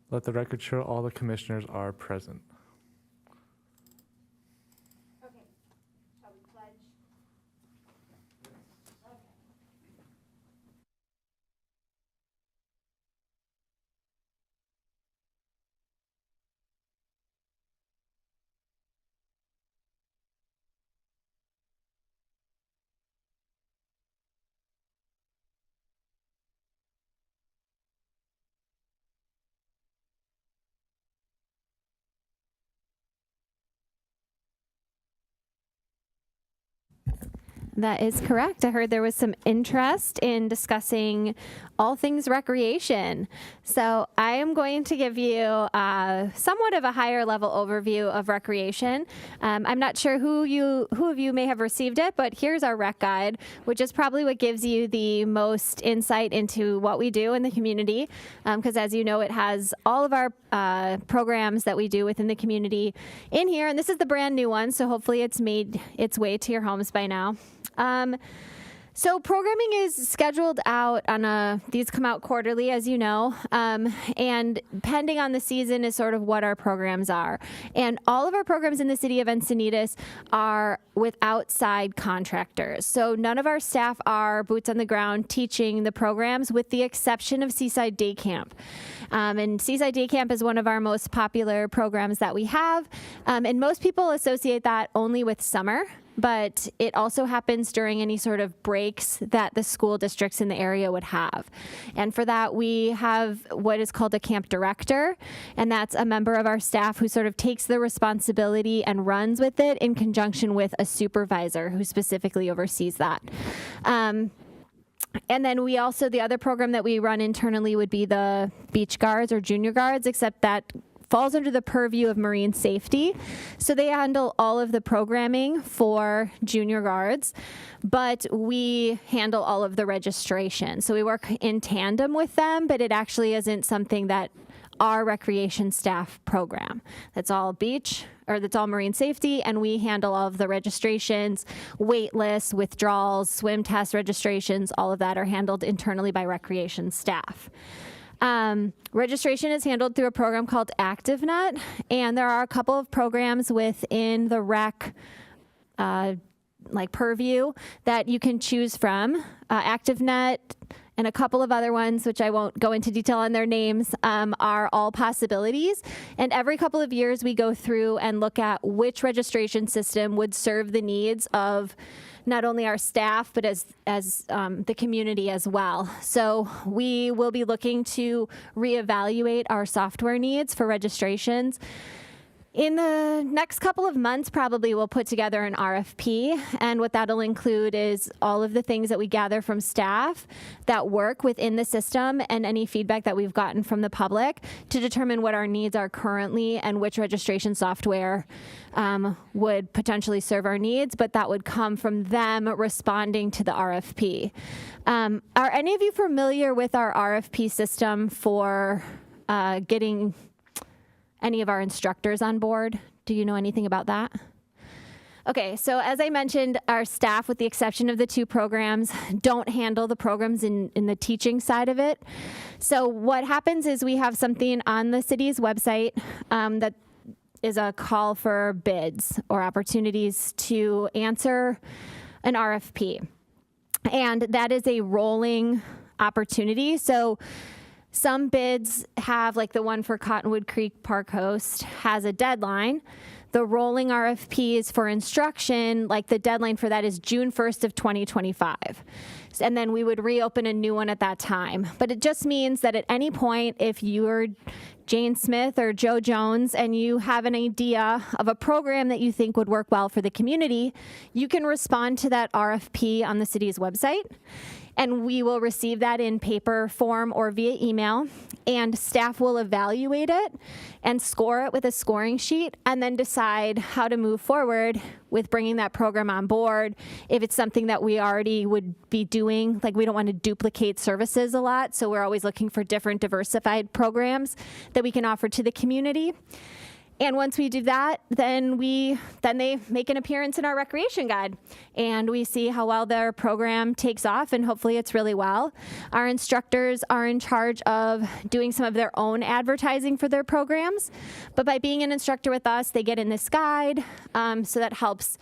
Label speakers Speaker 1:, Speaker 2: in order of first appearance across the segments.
Speaker 1: Let the record show all the commissioners are present.
Speaker 2: Okay. Shall we pledge? Okay.
Speaker 3: That is correct. I heard there was some interest in discussing all things recreation. So I am going to give you somewhat of a higher level overview of recreation. I'm not sure who of you may have received it, but here's our rec guide, which is probably what gives you the most insight into what we do in the community. Because as you know, it has all of our programs that we do within the community in here. And this is the brand new one, so hopefully it's made its way to your homes by now. So programming is scheduled out on these come out quarterly, as you know, and depending on the season is sort of what our programs are. And all of our programs in the city of Encinitas are with outside contractors. So none of our staff are boots on the ground teaching the programs, with the exception of Seaside Day Camp. And Seaside Day Camp is one of our most popular programs that we have. And most people associate that only with summer, but it also happens during any sort of breaks that the school districts in the area would have. And for that, we have what is called a camp director, and that's a member of our staff who sort of takes the responsibility and runs with it in conjunction with a supervisor who specifically oversees that. And then we also, the other program that we run internally would be the beach guards or junior guards, except that falls under the purview of marine safety. So they handle all of the programming for junior guards, but we handle all of the registration. So we work in tandem with them, but it actually isn't something that our recreation staff program. That's all beach, or that's all marine safety, and we handle all of the registrations, wait lists, withdrawals, swim test registrations, all of that are handled internally by recreation staff. Registration is handled through a program called ActiveNet, and there are a couple of programs within the rec purview that you can choose from. ActiveNet and a couple of other ones, which I won't go into detail on their names, are all possibilities. And every couple of years we go through and look at which registration system would serve the needs of not only our staff, but as the community as well. So we will be looking to reevaluate our software needs for registrations. In the next couple of months, probably we'll put together an RFP, and what that'll include is all of the things that we gather from staff that work within the system and any feedback that we've gotten from the public to determine what our needs are currently and which registration software would potentially serve our needs, but that would come from them responding to the RFP. Are any of you familiar with our RFP system for getting any of our instructors on board? Do you know anything about that? Okay, so as I mentioned, our staff, with the exception of the two programs, don't handle the programs in the teaching side of it. So what happens is we have something on the city's website that is a call for bids or opportunities to answer an RFP. And that is a rolling opportunity. So some bids have, like the one for Cottonwood Creek Park Host, has a deadline. The rolling RFPs for instruction, like the deadline for that is June 1st of 2025. And then we would reopen a new one at that time. But it just means that at any point, if you're Jane Smith or Joe Jones and you have an idea of a program that you think would work well for the community, you can respond to that RFP on the city's website. And we will receive that in paper form or via email, and staff will evaluate it and score it with a scoring sheet, and then decide how to move forward with bringing that program on board. If it's something that we already would be doing, like we don't want to duplicate services a lot, so we're always looking for different diversified programs that we can offer to the community. And once we do that, then they make an appearance in our recreation guide, and we see how well their program takes off, and hopefully it's really well. Our instructors are in charge of doing some of their own advertising for their programs, but by being an instructor with us, they get in this guide, so that helps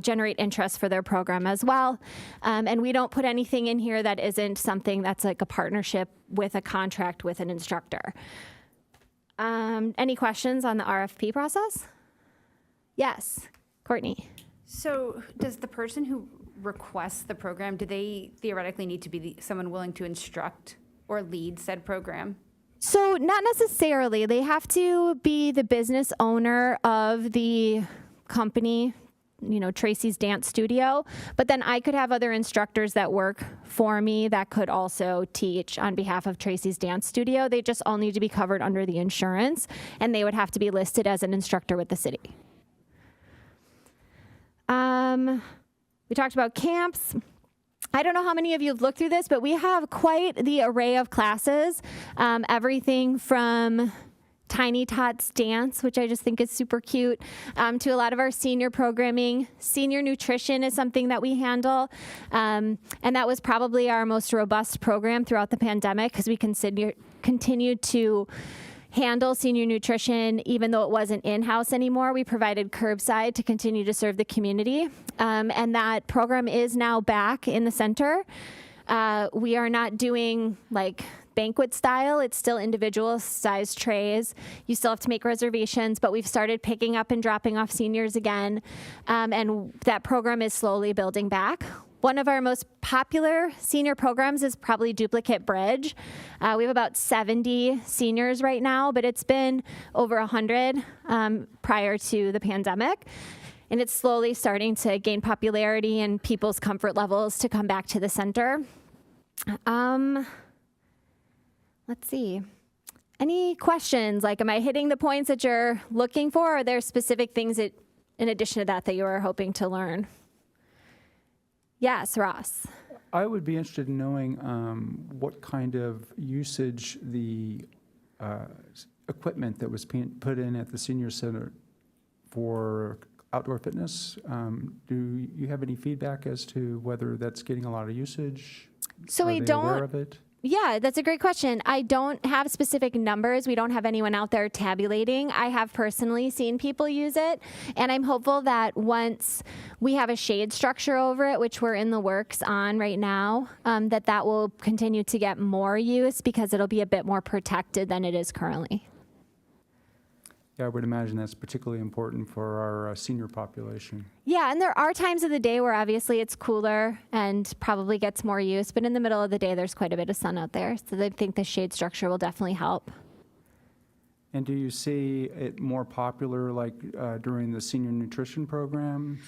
Speaker 3: generate interest for their program as well. And we don't put anything in here that isn't something that's like a partnership with a contract with an instructor. Any questions on the RFP process? Yes, Courtney.
Speaker 2: So does the person who requests the program, do they theoretically need to be someone willing to instruct or lead said program?
Speaker 3: So not necessarily. They have to be the business owner of the company, Tracy's Dance Studio, but then I could have other instructors that work for me that could also teach on behalf of Tracy's Dance Studio. They just all need to be covered under the insurance, and they would have to be listed as an instructor with the city. We talked about camps. I don't know how many of you have looked through this, but we have quite the array of classes, everything from Tiny Tots Dance, which I just think is super cute, to a lot of our senior programming. Senior nutrition is something that we handle, and that was probably our most robust program throughout the pandemic because we continued to handle senior nutrition even though it wasn't in-house anymore. We provided curbside to continue to serve the community, and that program is now back in the center. We are not doing like banquet style. It's still individual sized trays. You still have to make reservations, but we've started picking up and dropping off seniors again. And that program is slowly building back. One of our most popular senior programs is probably Duplicate Bridge. We have about 70 seniors right now, but it's been over 100 prior to the pandemic. And it's slowly starting to gain popularity and people's comfort levels to come back to the center. Let's see. Any questions? Like, am I hitting the points that you're looking for? Or are there specific things that, in addition to that you are hoping to learn? Yes, Ross.
Speaker 4: I would be interested in knowing what kind of usage the equipment that was put in at the senior center for outdoor fitness. Do you have any feedback as to whether that's getting a lot of usage?
Speaker 3: So
Speaker 4: Are
Speaker 3: we
Speaker 4: they
Speaker 3: don't.
Speaker 4: aware of it?
Speaker 3: Yeah, that's a great question. I don't have specific numbers. We don't have anyone out there tabulating. I have personally seen people use it, and I'm hopeful that once we have a shade structure over it, which we're in the works on right now, that will continue to get more use because it'll be a bit more protected than it is currently.
Speaker 4: Yeah, I would imagine that's particularly important for our senior population.
Speaker 3: Yeah, and there are times of the day where obviously it's cooler and probably gets more use, but in the middle of the day, there's quite a bit of sun out there. So I think the shade structure will definitely help.
Speaker 4: And do you see it more popular like during the senior nutrition program?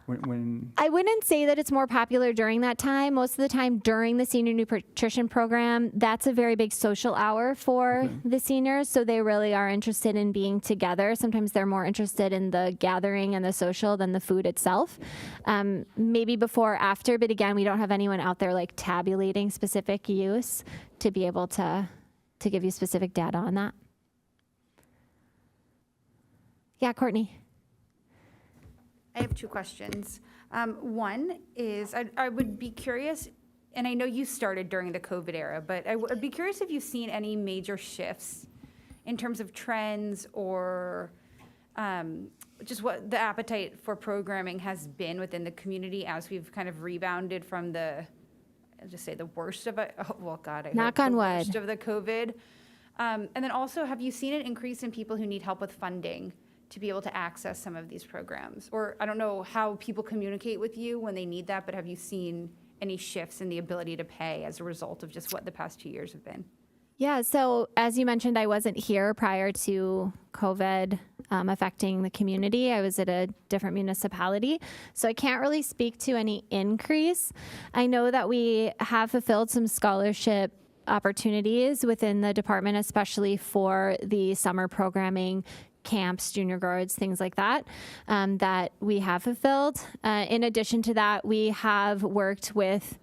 Speaker 4: When
Speaker 3: I wouldn't say that it's more popular during that time. Most of the time during the senior nutrition program, that's a very big social hour for the seniors. So they really are interested in being together. Sometimes they're more interested in the gathering and the social than the food itself. Maybe before or after, but again, we don't have anyone out there like tabulating specific use to be able to give you specific data on that. Yeah, Courtney.
Speaker 2: I have two questions. One is, I would be curious, and I know you started during the COVID era, but I'd be curious if you've seen any major shifts in terms of trends or just what the appetite for programming has been within the community as we've kind of rebounded from I'll just say the worst of it. Oh, well, God, I
Speaker 3: Knock
Speaker 2: hope
Speaker 3: on
Speaker 2: the
Speaker 3: wood.
Speaker 2: worst of the COVID. And then also, have you seen an increase in people who need help with funding to be able to access some of these programs? Or I don't know how people communicate with you when they need that, but have you seen any shifts in the ability to pay as a result of just what the past 2 years have been?
Speaker 3: Yeah, so as you mentioned, I wasn't here prior to COVID affecting the community. I was at a different municipality, so I can't really speak to any increase. I know that we have fulfilled some scholarship opportunities within the department, especially for the summer programming, camps, junior guards, things like that, that we have fulfilled. In addition to that, we have worked with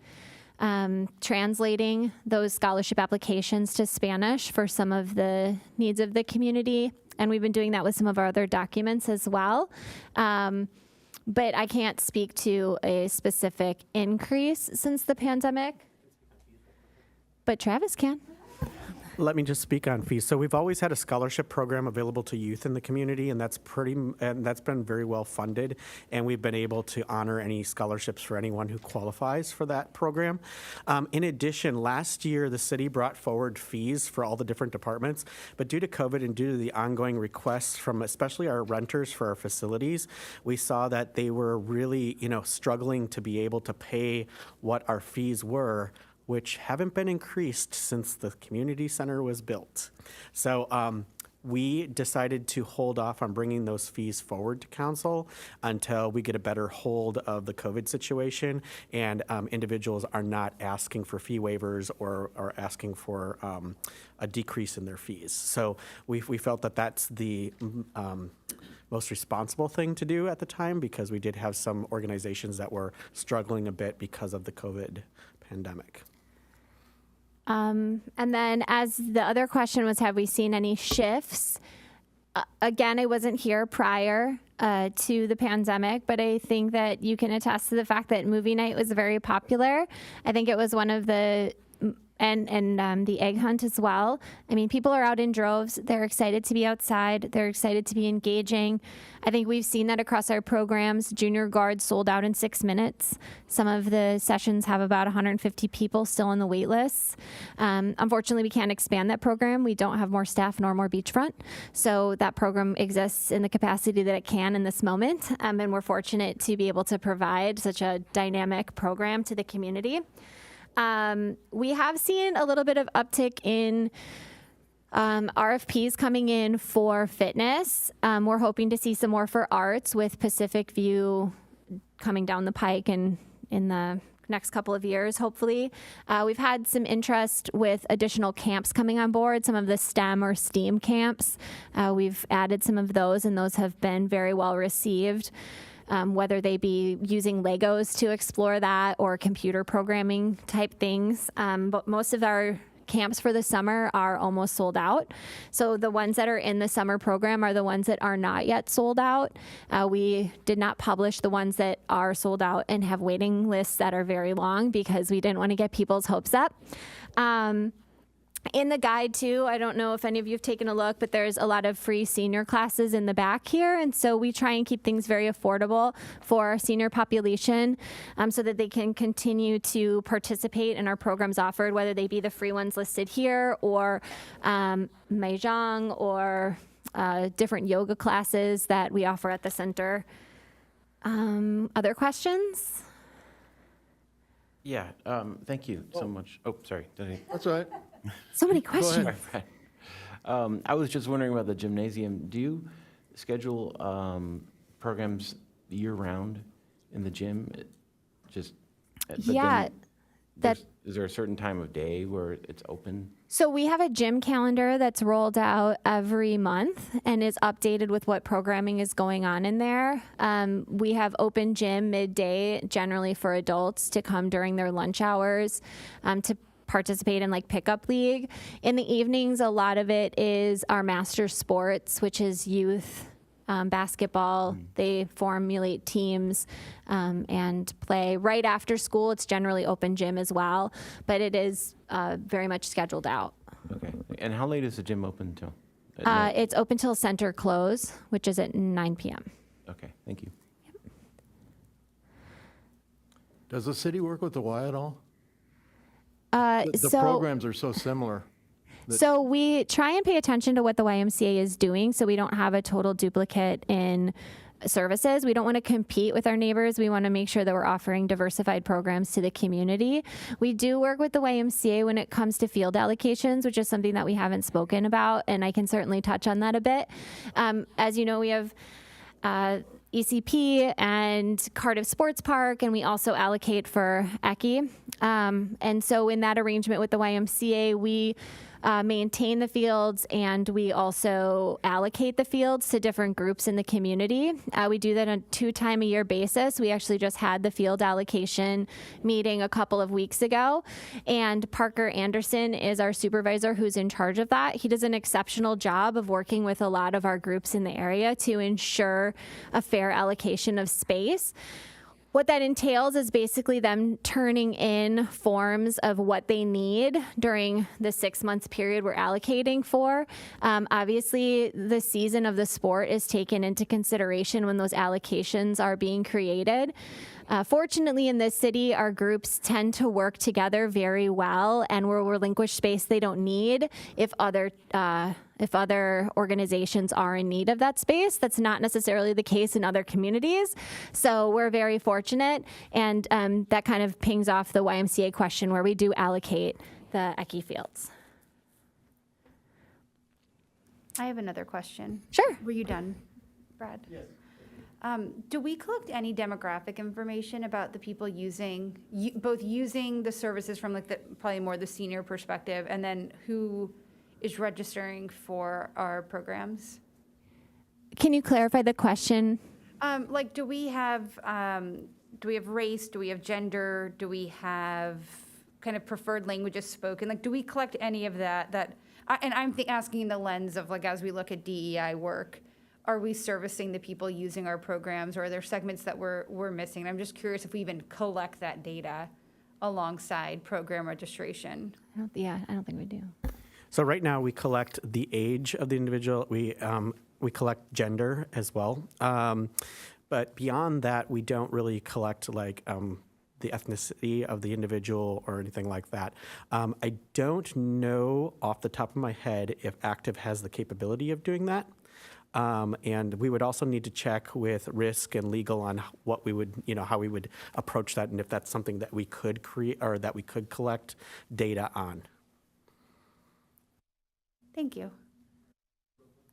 Speaker 3: translating those scholarship applications to Spanish for some of the needs of the community. and we've been doing that with some of our other documents as well. But I can't speak to a specific increase since the pandemic. But Travis can.
Speaker 5: Let me just speak on fees. So we've always had a scholarship program available to youth in the community, and that's been very well funded. And we've been able to honor any scholarships for anyone who qualifies for that program. In addition, last year the city brought forward fees for all the different departments, but due to COVID and due to the ongoing requests from especially our renters for our facilities, we saw that they were really, struggling to be able to pay what our fees were, which haven't been increased since the community center was built. So we decided to hold off on bringing those fees forward to council until we get a better hold of the COVID situation and individuals are not asking for fee waivers or asking for a decrease in their fees. So we felt that that's the most responsible thing to do at the time, because we did have some organizations that were struggling a bit because of the COVID pandemic.
Speaker 3: And then as the other question was, have we seen any shifts? Again, I wasn't here prior to the pandemic, but I think that you can attest to the fact that movie night was very popular. I think it was one of the, and the egg hunt as well. I mean, people are out in droves. They're excited to be outside. They're excited to be engaging. I think we've seen that across our programs. Junior guard sold out in 6 minutes. Some of the sessions have about 150 people still on the wait lists. Unfortunately, we can't expand that program. We don't have more staff nor more beachfront. So that program exists in the capacity that it can in this moment. And we're fortunate to be able to provide such a dynamic program to the community. We have seen a little bit of uptick in RFPs coming in for fitness. We're hoping to see some more for arts with Pacific View coming down the pike and in the next couple of years, hopefully. We've had some interest with additional camps coming on board, some of the STEM or STEAM camps. We've added some of those, and those have been very well received. Whether they be using Legos to explore that or computer programming type things. But most of our camps for the summer are almost sold out. So the ones that are in the summer program are the ones that are not yet sold out. We did not publish the ones that are sold out and have waiting lists that are very long because we didn't want to get people's hopes up. In the guide, too, I don't know if any of you have taken a look, but there's a lot of free senior classes in the back here. And so we try and keep things very affordable for our senior population so that they can continue to participate in our programs offered, whether they be the free ones listed here or Mahjong or different yoga classes that we offer at the center. Other questions?
Speaker 6: Yeah, thank you so much. Oh, sorry.
Speaker 7: That's all right.
Speaker 3: So many questions.
Speaker 6: I was just wondering about the gymnasium. Do you schedule programs year-round in the gym? Just but
Speaker 3: Yeah,
Speaker 6: is there a certain time of day where it's open?
Speaker 3: So we have a gym calendar that's rolled out every month and is updated with what programming is going on in there. We have open gym midday, generally for adults to come during their lunch hours to participate in like pickup league. In the evenings, a lot of it is our master sports, which is youth basketball. They formulate teams and play right after school. It's generally open gym as well, but it is very much scheduled out.
Speaker 6: Okay. And how late is the gym open till?
Speaker 3: It's open till center close, which is at 9 p.m.
Speaker 6: Okay, thank you.
Speaker 7: Does the city work with the Y at all? The
Speaker 3: So-
Speaker 7: programs are so similar.
Speaker 3: So we try and pay attention to what the YMCA is doing so we don't have a total duplicate in services. We don't want to compete with our neighbors. We want to make sure that we're offering diversified programs to the community. We do work with the YMCA when it comes to field allocations, which is something that we haven't spoken about, and I can certainly touch on that a bit. As you know, we have ECP and Cardiff Sports Park, and we also allocate for ECI. And so in that arrangement with the YMCA, we maintain the fields, and we also allocate the fields to different groups in the community. We do that on a 2-time-a-year basis. We actually just had the field allocation meeting a couple of weeks ago, and Parker Anderson is our supervisor who's in charge of that. He does an exceptional job of working with a lot of our groups in the area to ensure a fair allocation of space. What that entails is basically them turning in forms of what they need during the 6-month period we're allocating for. Obviously, the season of the sport is taken into consideration when those allocations are being created. Fortunately, in this city, our groups tend to work together very well and will relinquish space they don't need if other organizations are in need of that space. That's not necessarily the case in other communities. So we're very fortunate, and that kind of pings off the YMCA question where we do allocate the ECHE fields.
Speaker 2: I have another question.
Speaker 3: Sure.
Speaker 2: Were you done, Brad? Yes. Do we collect any demographic information about the people both using the services from like probably more the senior perspective, and then who is registering for our programs?
Speaker 3: Can you clarify the question?
Speaker 2: Like, do we have race? Do we have gender? Do we have kind of preferred languages spoken? Like, do we collect any of that? And I'm asking in the lens of like, as we look at DEI work, are we servicing the people using our programs, or are there segments that we're missing? I'm just curious if we even collect that data alongside program registration.
Speaker 3: I don't think we do.
Speaker 5: So right now, we collect the age of the individual. We collect gender as well. But beyond that, we don't really collect like the ethnicity of the individual or anything like that. I don't know off the top of my head if Active has the capability of doing that. And we would also need to check with risk and legal on what we would, how we would approach that, and if that's something that we could create or that we could collect data on.
Speaker 2: Thank you.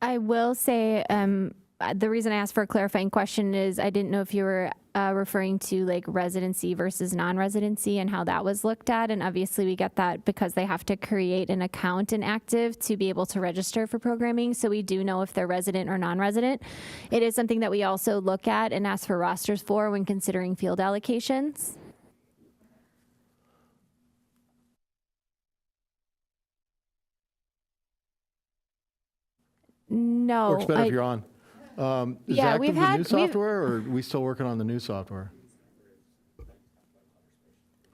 Speaker 3: I will say the reason I asked for a clarifying question is I didn't know if you were referring to like residency versus non-residency and how that was looked at. And obviously we get that because they have to create an account in Active to be able to register for programming. So we do know if they're resident or non-resident. It is something that we also look at and ask for rosters for when considering field allocations. No.
Speaker 7: Works better if you're on. Is
Speaker 3: Yeah,
Speaker 7: Active
Speaker 3: we've
Speaker 7: the
Speaker 3: had-
Speaker 7: new
Speaker 3: we've-
Speaker 7: software, or are we still working on the new software?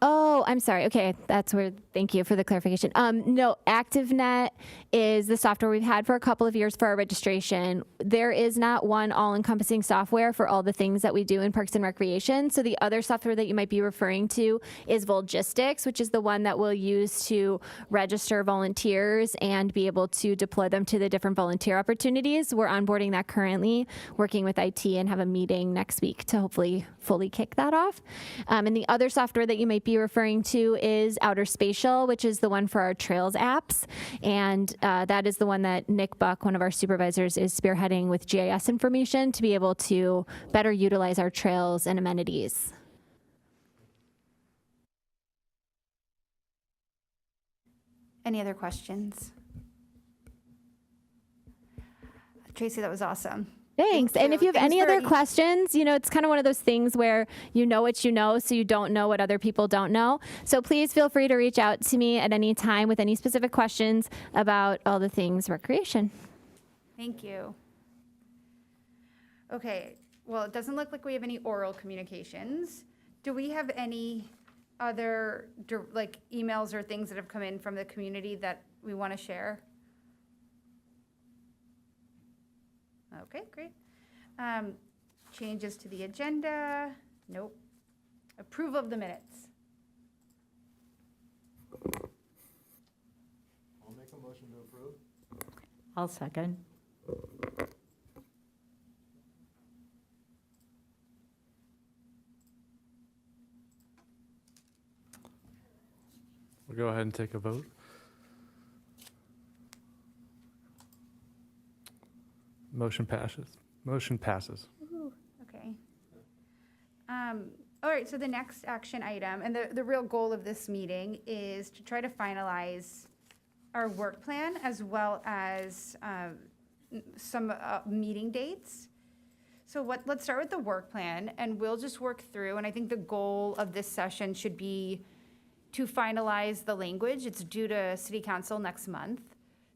Speaker 3: Oh, I'm sorry. Okay, that's where, thank you for the clarification. No, ActiveNet is the software we've had for a couple of years for our registration. There is not one all-encompassing software for all the things that we do in Parks and Recreation. So the other software that you might be referring to is Volgistics, which is the one that we'll use to register volunteers and be able to deploy them to the different volunteer opportunities. We're onboarding that currently, working with IT, and have a meeting next week to hopefully fully kick that off. And the other software that you might be referring to is Outer Spatial, which is the one for our Trails apps. And that is the one that Nick Buck, one of our supervisors, is spearheading with GIS information to be able to better utilize our trails and amenities.
Speaker 2: Any other questions? Tracy, that was awesome.
Speaker 3: Thanks.
Speaker 2: Thank
Speaker 3: And if you have
Speaker 2: Thanks
Speaker 3: any
Speaker 2: for
Speaker 3: other
Speaker 2: each-
Speaker 3: questions, it's kind of one of those things where you know what you know, so you don't know what other people don't know. So please feel free to reach out to me at any time with any specific questions about all the things recreation.
Speaker 2: Thank you. Okay, well, it doesn't look like we have any oral communications. Do we have any other like emails or things that have come in from the community that we want to share? Okay, great. Changes to the agenda? Nope. Approval of the minutes?
Speaker 7: I'll make a motion to approve.
Speaker 8: I'll second.
Speaker 1: We'll go ahead and take a vote. Motion passes. Motion passes.
Speaker 2: Okay. All right, so the next action item, and the real goal of this meeting is to try to finalize our work plan as well as some meeting dates. So let's start with the work plan, and we'll just work through, and I think the goal of this session should be to finalize the language. It's due to City Council next month.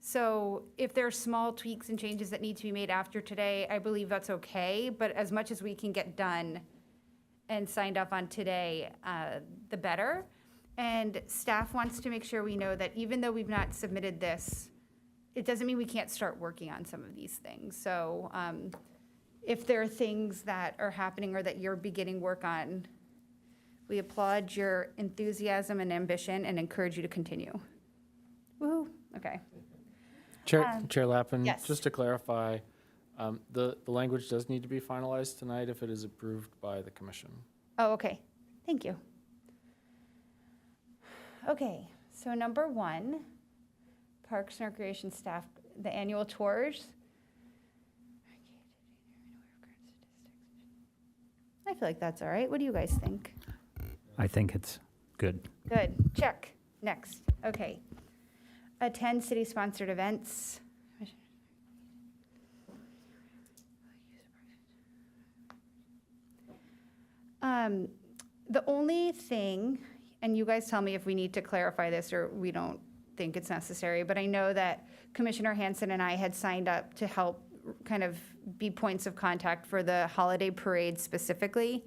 Speaker 2: So if there are small tweaks and changes that need to be made after today, I believe that's okay, but as much as we can get done and signed off on today, the better. And staff wants to make sure we know that even though we've not submitted this, it doesn't mean we can't start working on some of these things. So if there are things that are happening or that you're beginning work on, we applaud your enthusiasm and ambition and encourage you to continue. Woohoo, okay.
Speaker 9: Chair Lappin,
Speaker 2: yes.
Speaker 9: just to clarify, the language does need to be finalized tonight if it is approved by the commission.
Speaker 2: Oh, okay, thank you. Okay, so number 1, Parks and Recreation staff, the annual tours. I feel like that's all right. What do you guys think?
Speaker 10: I think it's good.
Speaker 2: Good, check. Next, okay. Attend city-sponsored events. The only thing, and you guys tell me if we need to clarify this or we don't think it's necessary, but I know that Commissioner Hanson and I had signed up to help kind of be points of contact for the holiday parade specifically.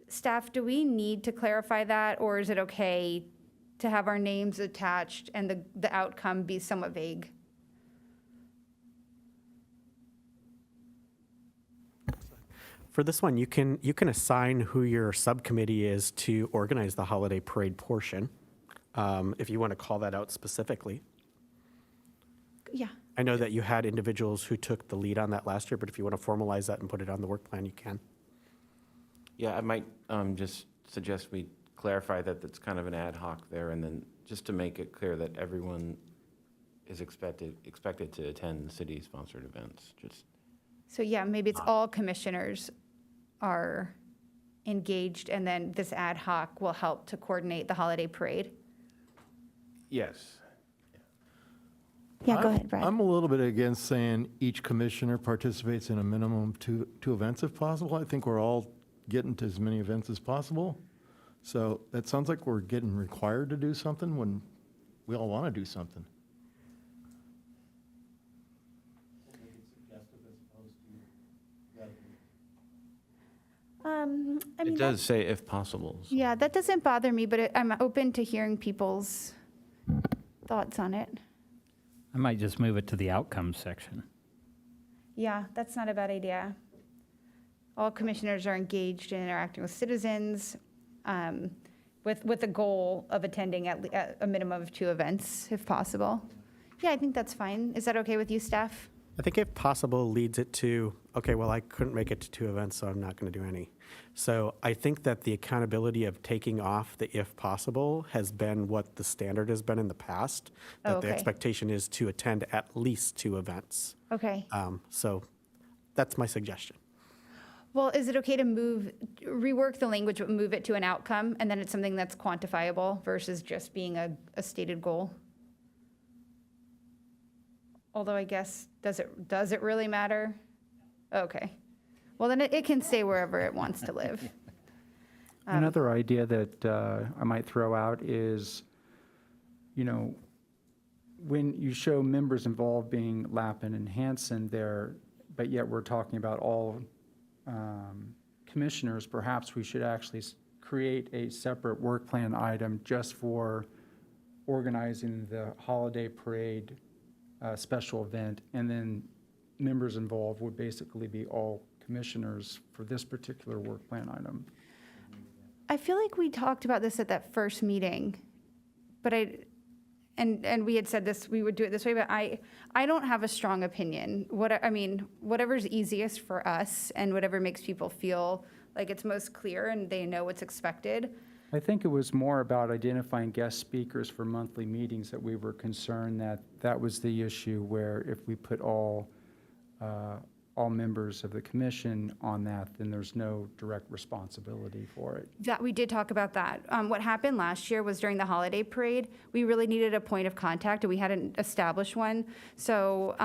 Speaker 2: Staff, do we need to clarify that, or is it okay to have our names attached and the outcome be somewhat vague?
Speaker 5: For this one, you can assign who your subcommittee is to organize the holiday parade portion, if you want to call that out specifically.
Speaker 2: Yeah.
Speaker 5: I know that you had individuals who took the lead on that last year, but if you want to formalize that and put it on the work plan, you can.
Speaker 6: Yeah, I might just suggest we clarify that it's kind of an ad hoc there, and then just to make it clear that everyone is expected to attend city-sponsored events, just.
Speaker 2: So yeah, maybe it's all commissioners are engaged, and then this ad hoc will help to coordinate the holiday parade.
Speaker 6: Yes.
Speaker 2: Yeah, go ahead, Brad.
Speaker 7: I'm a little bit against saying each commissioner participates in a minimum of two events if possible. I think we're all getting to as many events as possible. So that sounds like we're getting required to do something when we all want to do something.
Speaker 2: I mean,
Speaker 6: It does say if possible. So.
Speaker 2: yeah, that doesn't bother me, but I'm open to hearing people's thoughts on it.
Speaker 10: I might just move it to the outcomes section.
Speaker 2: Yeah, that's not a bad idea. All commissioners are engaged in interacting with citizens, with the goal of attending at a minimum of 2 events, if possible. Yeah, I think that's fine. Is that okay with you, staff?
Speaker 5: I think if possible leads it to, okay, well, I couldn't make it to 2 events, so I'm not going to do any. So I think that the accountability of taking off the if possible has been what the standard has been in the past, that
Speaker 2: Okay.
Speaker 5: the expectation is to attend at least 2 events.
Speaker 2: Okay.
Speaker 5: So that's my suggestion.
Speaker 2: Well, is it okay to rework the language, but move it to an outcome, and then it's something that's quantifiable versus just being a stated goal? Although I guess, does it really matter? Okay. Well, then it can stay wherever it wants to live.
Speaker 4: Another idea that I might throw out is, when you show members involved being Lappin and Hanson there, but yet we're talking about all commissioners, perhaps we should actually create a separate work plan item just for organizing the holiday parade special event, and then members involved would basically be all commissioners for this particular work plan item.
Speaker 2: I feel like we talked about this at that first meeting, but and we had said this, we would do it this way, but I don't have a strong opinion. Whatever's easiest for us and whatever makes people feel like it's most clear and they know what's expected.
Speaker 4: I think it was more about identifying guest speakers for monthly meetings that we were concerned that was the issue, where if we put all all members of the commission on that, then there's no direct responsibility for it.
Speaker 2: That, we did talk about that. What happened last year was during the holiday parade, we really needed a point of contact, and we hadn't established one. So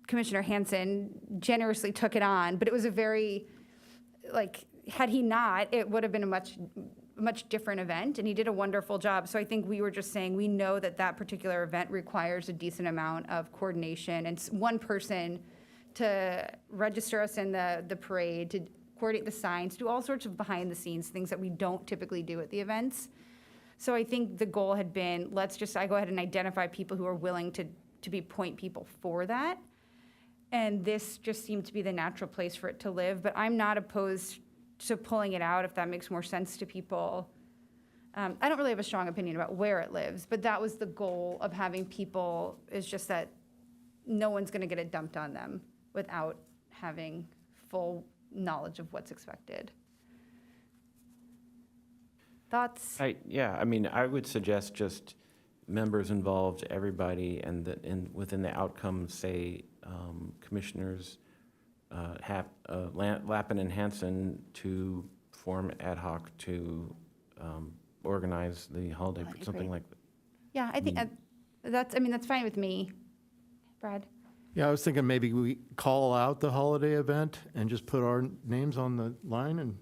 Speaker 2: Commissioner Hansen generously took it on, but it was a very, like, had he not, it would have been a much different event, and he did a wonderful job. So I think we were just saying, we know that that particular event requires a decent amount of coordination, and one person to register us in the parade, to coordinate the signs, do all sorts of behind-the-scenes things that we don't typically do at the events. So I think the goal had been, I go ahead and identify people who are willing to be point people for that. And this just seemed to be the natural place for it to live. But I'm not opposed to pulling it out if that makes more sense to people. I don't really have a strong opinion about where it lives, but that was the goal of having people, is just that no one's going to get it dumped on them without having full knowledge of what's expected. Thoughts?
Speaker 6: Yeah, I mean, I would suggest just members involved, everybody, and within the outcomes, say, commissioners, Lappin and Hansen to form ad hoc to organize the holiday, something like that.
Speaker 2: Yeah, I think that's fine with me. Brad?
Speaker 7: Yeah, I was thinking maybe we call out the holiday event and just put our names on the line, and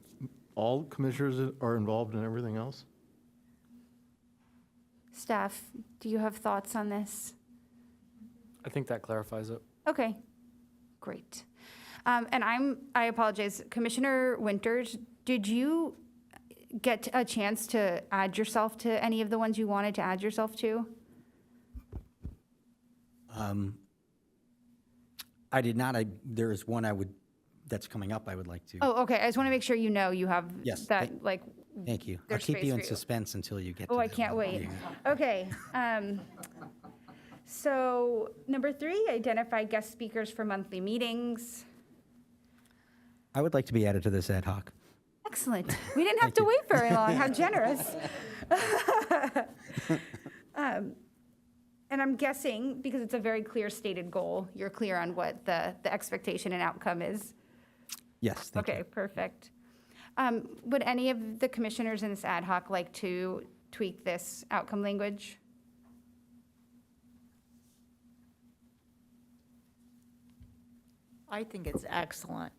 Speaker 7: all commissioners are involved in everything else.
Speaker 2: Staff, do you have thoughts on this?
Speaker 9: I think that clarifies it.
Speaker 2: Okay, great. And I apologize, Commissioner Winters, did you get a chance to add yourself to any of the ones you wanted to add yourself to?
Speaker 11: I did not. There is one that's coming up I would like to.
Speaker 2: Oh, okay, I just want to make sure you know you have
Speaker 11: Yes,
Speaker 2: that, like,
Speaker 11: Thank you. I'll
Speaker 2: there's
Speaker 11: keep
Speaker 2: space
Speaker 11: you
Speaker 2: for
Speaker 11: in suspense until you get to
Speaker 2: oh, I
Speaker 11: that
Speaker 2: can't
Speaker 11: one.
Speaker 2: wait. Okay. So number 3, identify guest speakers for monthly meetings.
Speaker 11: I would like to be added to this ad hoc.
Speaker 2: Excellent. We didn't have to wait very long. How generous. And I'm guessing, because it's a very clear stated goal, you're clear on what the expectation and outcome is.
Speaker 11: Yes, thank
Speaker 2: Okay,
Speaker 11: you.
Speaker 2: perfect. Would any of the commissioners in this ad hoc like to tweak this outcome language?
Speaker 8: I think it's excellent.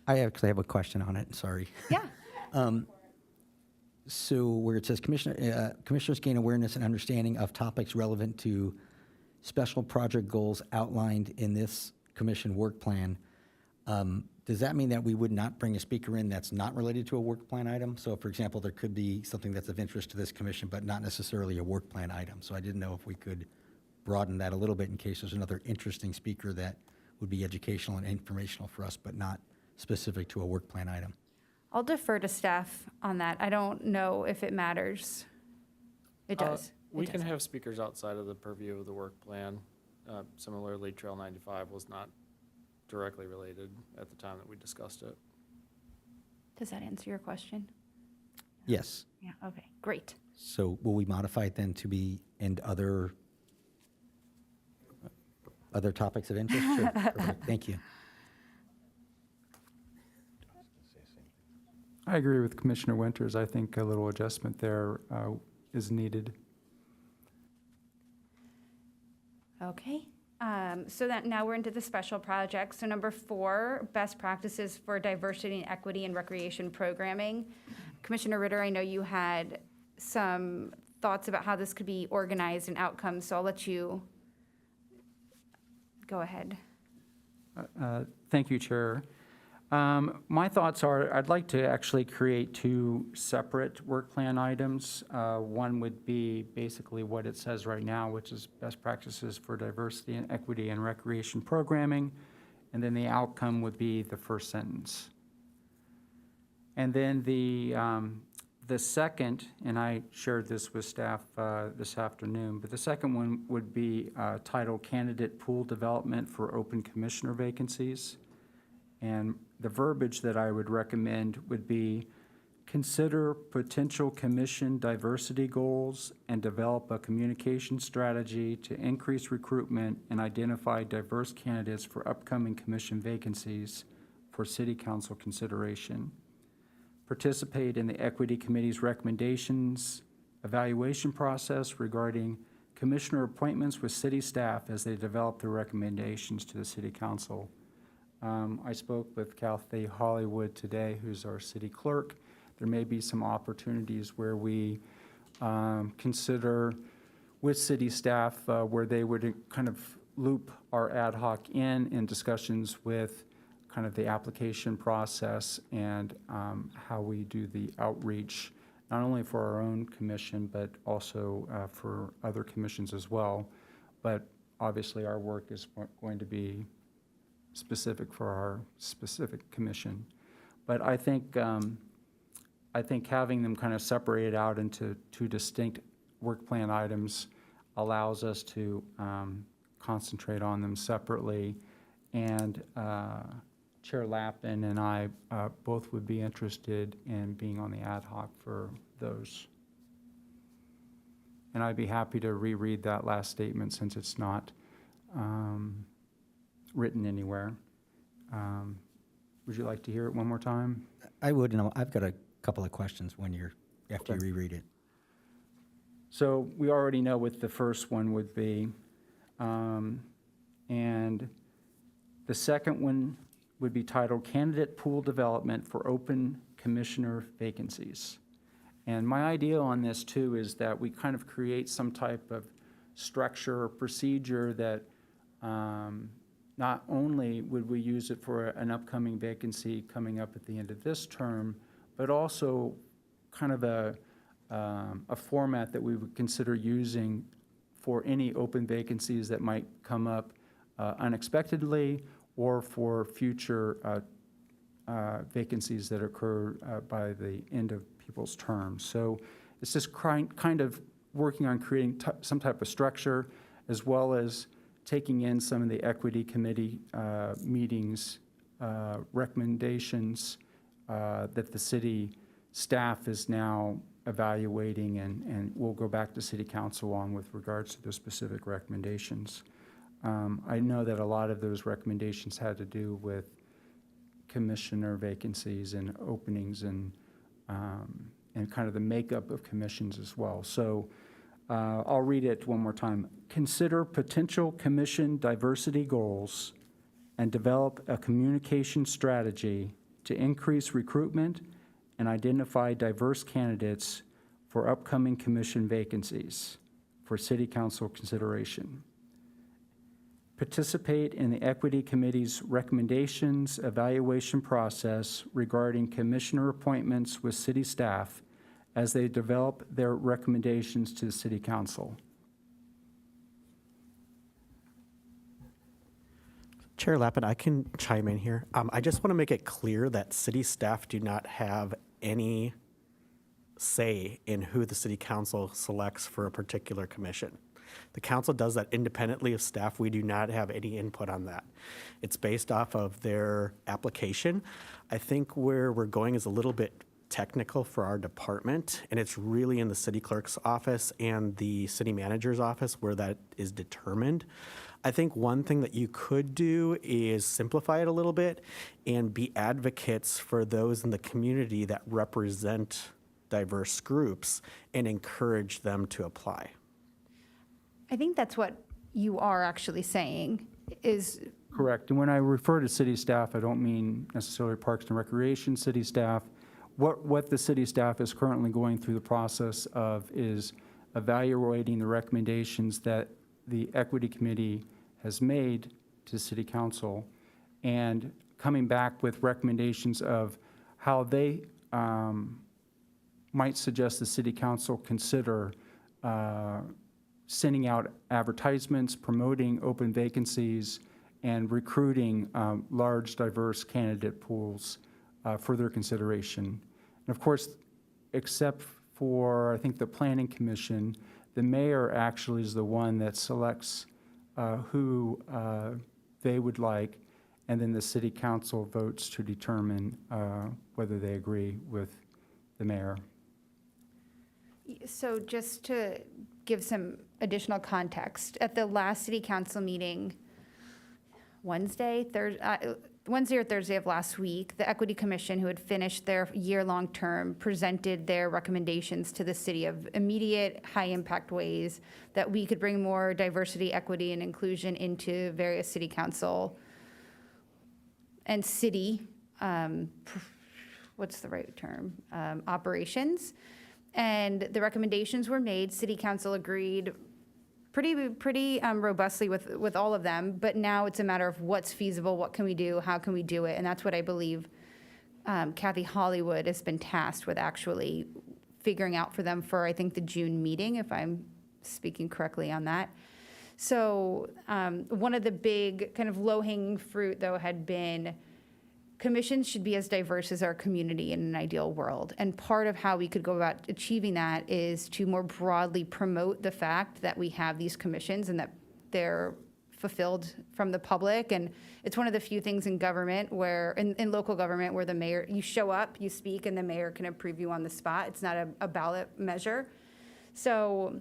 Speaker 11: I actually have a question on it, sorry.
Speaker 2: Yeah.
Speaker 11: So where it says commissioners gain awareness and understanding of topics relevant to special project goals outlined in this commission work plan, does that mean that we would not bring a speaker in that's not related to a work plan item? So for example, there could be something that's of interest to this commission, but not necessarily a work plan item. So I didn't know if we could broaden that a little bit in case there's another interesting speaker that would be educational and informational for us, but not specific to a work plan item.
Speaker 2: I'll defer to staff on that. I don't know if it matters. It does.
Speaker 9: We
Speaker 2: It
Speaker 9: can
Speaker 2: does.
Speaker 9: have speakers outside of the purview of the work plan. Similarly, Trail 95 was not directly related at the time that we discussed it.
Speaker 2: Does that answer your question?
Speaker 11: Yes.
Speaker 2: Yeah, okay, great.
Speaker 11: So will we modify it then to be and other topics of interest? Sure. Perfect. Thank you.
Speaker 4: I agree with Commissioner Winters. I think a little adjustment there is needed.
Speaker 2: Okay, so that now we're into the special projects. So number 4, best practices for diversity and equity in recreation programming. Commissioner Ritter, I know you had some thoughts about how this could be organized and outcomes, so I'll let you go ahead.
Speaker 4: Thank you, Chair. My thoughts are, I'd like to actually create 2 separate work plan items. One would be basically what it says right now, which is best practices for diversity and equity in recreation programming. And then the outcome would be the first sentence. And then the second, and I shared this with staff this afternoon, but the second one would be titled Candidate Pool Development for Open Commissioner Vacancies. And the verbiage that I would recommend would be consider potential commission diversity goals and develop a communication strategy to increase recruitment and identify diverse candidates for upcoming commission vacancies for city council consideration. Participate in the Equity Committee's recommendations evaluation process regarding commissioner appointments with city staff as they develop their recommendations to the city council. I spoke with Kathy Hollywood today, who's our city clerk. There may be some opportunities where we consider with city staff where they would kind of loop our ad hoc in discussions with kind of the application process and how we do the outreach, not only for our own commission, but also for other commissions as well. But obviously, our work is going to be specific for our specific commission. But I think having them kind of separated out into two distinct work plan items allows us to concentrate on them separately. And Chair Lappin and I both would be interested in being on the ad hoc for those. And I'd be happy to reread that last statement since it's not written anywhere. Would you like to hear it one more time?
Speaker 11: I would, and I've got a couple of questions after
Speaker 4: Okay.
Speaker 11: you reread it.
Speaker 4: So we already know what the first one would be. And the second one would be titled Candidate Pool Development for Open Commissioner Vacancies. And my idea on this too is that we kind of create some type of structure or procedure that not only would we use it for an upcoming vacancy coming up at the end of this term, but also kind of a format that we would consider using for any open vacancies that might come up unexpectedly or for future vacancies that occur by the end of people's terms. So it's just kind of working on creating some type of structure, as well as taking in some of the equity committee meetings, recommendations that the city staff is now evaluating, and we'll go back to city council on with regards to those specific recommendations. I know that a lot of those recommendations had to do with commissioner vacancies and openings and kind of the makeup of commissions as well. So I'll read it one more time. Consider potential commission diversity goals and develop a communication strategy to increase recruitment and identify diverse candidates for upcoming commission vacancies for city council consideration. Participate in the Equity Committee's recommendations evaluation process regarding commissioner appointments with city staff as they develop their recommendations to the city council.
Speaker 5: Chair Lappin, I can chime in here. I just want to make it clear that city staff do not have any say in who the city council selects for a particular commission. The council does that independently of staff. We do not have any input on that. It's based off of their application. I think where we're going is a little bit technical for our department, and it's really in the city clerk's office and the city manager's office where that is determined. I think one thing that you could do is simplify it a little bit and be advocates for those in the community that represent diverse groups and encourage them to apply.
Speaker 2: I think that's what you are actually saying is,
Speaker 4: Correct. And when I refer to city staff, I don't mean necessarily Parks and Recreation city staff. What the city staff is currently going through the process of is evaluating the recommendations that the Equity Committee has made to City Council and coming back with recommendations of how they might suggest the City Council consider sending out advertisements, promoting open vacancies, and recruiting large, diverse candidate pools for their consideration. And of course, except for, I think, the Planning Commission, the mayor actually is the one that selects who they would like, and then the City Council votes to determine whether they agree with the mayor.
Speaker 2: So just to give some additional context, at the last city council meeting, Wednesday or Thursday of last week, the Equity Commission, who had finished their year-long term, presented their recommendations to the city of immediate, high-impact ways that we could bring more diversity, equity, and inclusion into various city council and city, what's the right term, operations. And the recommendations were made. City council agreed pretty robustly with all of them, but now it's a matter of what's feasible, what can we do, how can we do it, and that's what I believe Kathy Hollywood has been tasked with actually figuring out for them for, I think, the June meeting, if I'm speaking correctly on that. So one of the big kind of low-hanging fruit, though, had been commissions should be as diverse as our community in an ideal world. And part of how we could go about achieving that is to more broadly promote the fact that we have these commissions and that they're fulfilled from the public. And it's one of the few things in government where, in local government, where the mayor, you show up, you speak, and the mayor can approve you on the spot. It's not a ballot measure. So